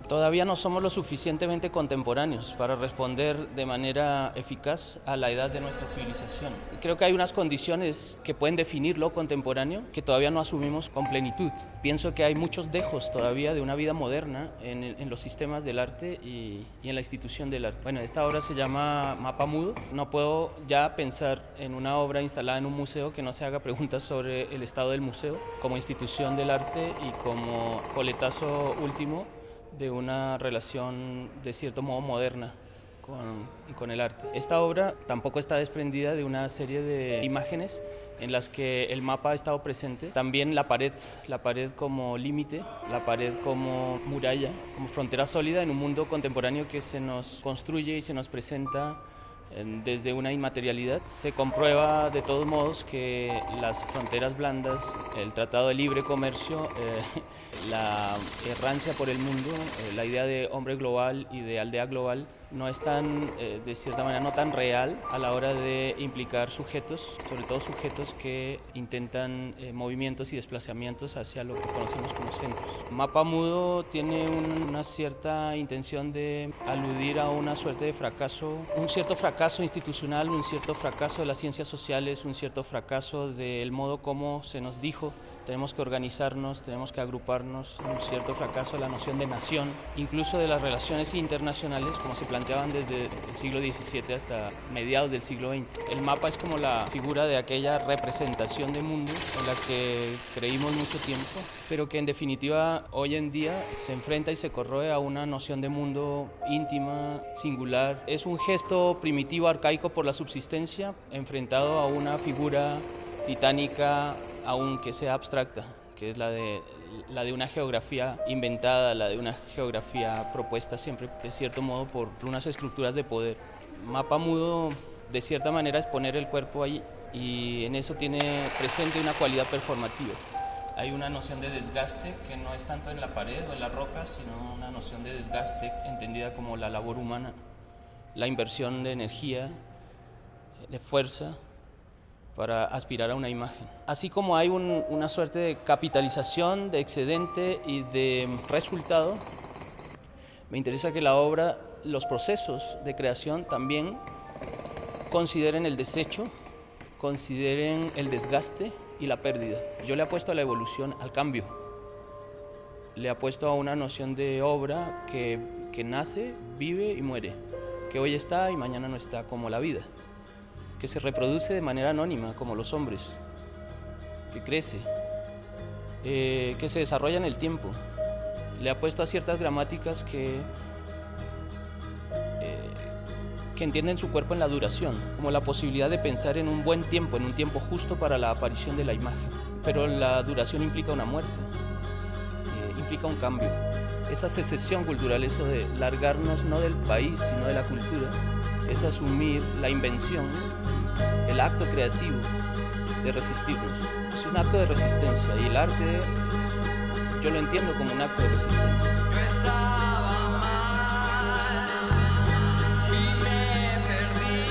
Todavía no somos lo suficientemente contemporáneos para responder de manera eficaz a la edad de nuestra civilización. Creo que hay unas condiciones que pueden definir lo contemporáneo que todavía no asumimos con plenitud. Pienso que hay muchos dejos todavía de una vida moderna en los sistemas del arte y en la institución del arte. Bueno, esta obra se llama Mapa Mudo. No puedo ya pensar en una obra instalada en un museo que no se haga preguntas sobre el estado del museo como institución del arte y como coletazo último de una relación de cierto modo moderna con el arte. Esta obra tampoco está desprendida de una serie de imágenes en las que el mapa ha estado presente. También la pared como límite, la pared como muralla, como frontera sólida en un mundo contemporáneo que se nos construye y se nos presenta desde una inmaterialidad. Se comprueba de todos modos que las fronteras blandas, el Tratado de Libre Comercio, la errancia por el mundo, la idea de hombre global y de aldea global no es tan, de cierta manera, no tan real a la hora de implicar sujetos, sobre todo sujetos que intentan movimientos y desplazamientos hacia lo que conocemos como centros. Mapa Mudo tiene una cierta intención de aludir a una suerte de fracaso, un cierto fracaso institucional, un cierto fracaso de las ciencias sociales, un cierto fracaso del modo como se nos dijo tenemos que organizarnos, tenemos que agruparnos, un cierto fracaso de la noción de nación, incluso de las relaciones internacionales como se planteaban desde el siglo XVII hasta mediados del siglo XX. El mapa es como la figura de aquella representación de mundo en la que creímos mucho tiempo, pero que en definitiva hoy en día se enfrenta y se corroe a una noción de mundo íntima, singular. Es un gesto primitivo, arcaico por la subsistencia, enfrentado a una figura titánica, aunque sea abstracta, que es la de una geografía inventada, la de una geografía propuesta siempre, de cierto modo, por unas estructuras de poder. Mapa Mudo, de cierta manera, es poner el cuerpo ahí, y en eso tiene presente una cualidad performativa. Hay una noción de desgaste que no es tanto en la pared o en la roca, sino una noción de desgaste entendida como la labor humana, la inversión de energía, de fuerza, para aspirar a una imagen. Así como hay una suerte de capitalización, de excedente y de resultado, me interesa que la obra, los procesos de creación también consideren el desecho, consideren el desgaste y la pérdida. Yo le apuesto a la evolución, al cambio. Le apuesto a una noción de obra que nace, vive y muere, que hoy está y mañana no está, como la vida, que se reproduce de manera anónima, como los hombres, que crece, que se desarrolla en el tiempo. Le apuesto a ciertas gramáticas que entienden su cuerpo en la duración, como la posibilidad de pensar en un buen tiempo, en un tiempo justo para la aparición de la imagen. Pero la duración implica una muerte, implica un cambio. Esa secesión cultural, eso de largarnos no del país, sino de la cultura, es asumir la invención, el acto creativo de resistirnos. Es un acto de resistencia y el arte yo lo entiendo como un acto de resistencia. Yo estaba mal y me perdí.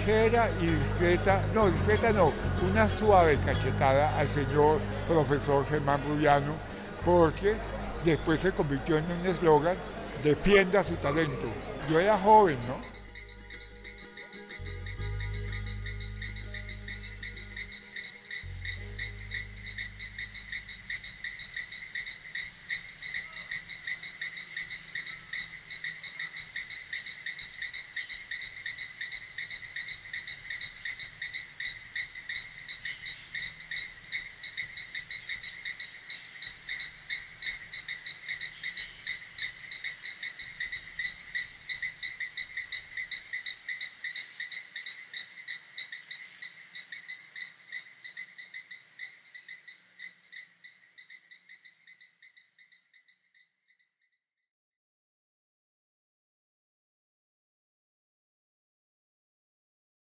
ligera y discreta no, una suave cachetada al señor profesor Germán Rubiano, porque después se convirtió en un eslogan, defienda su talento. Yo era joven, ¿no?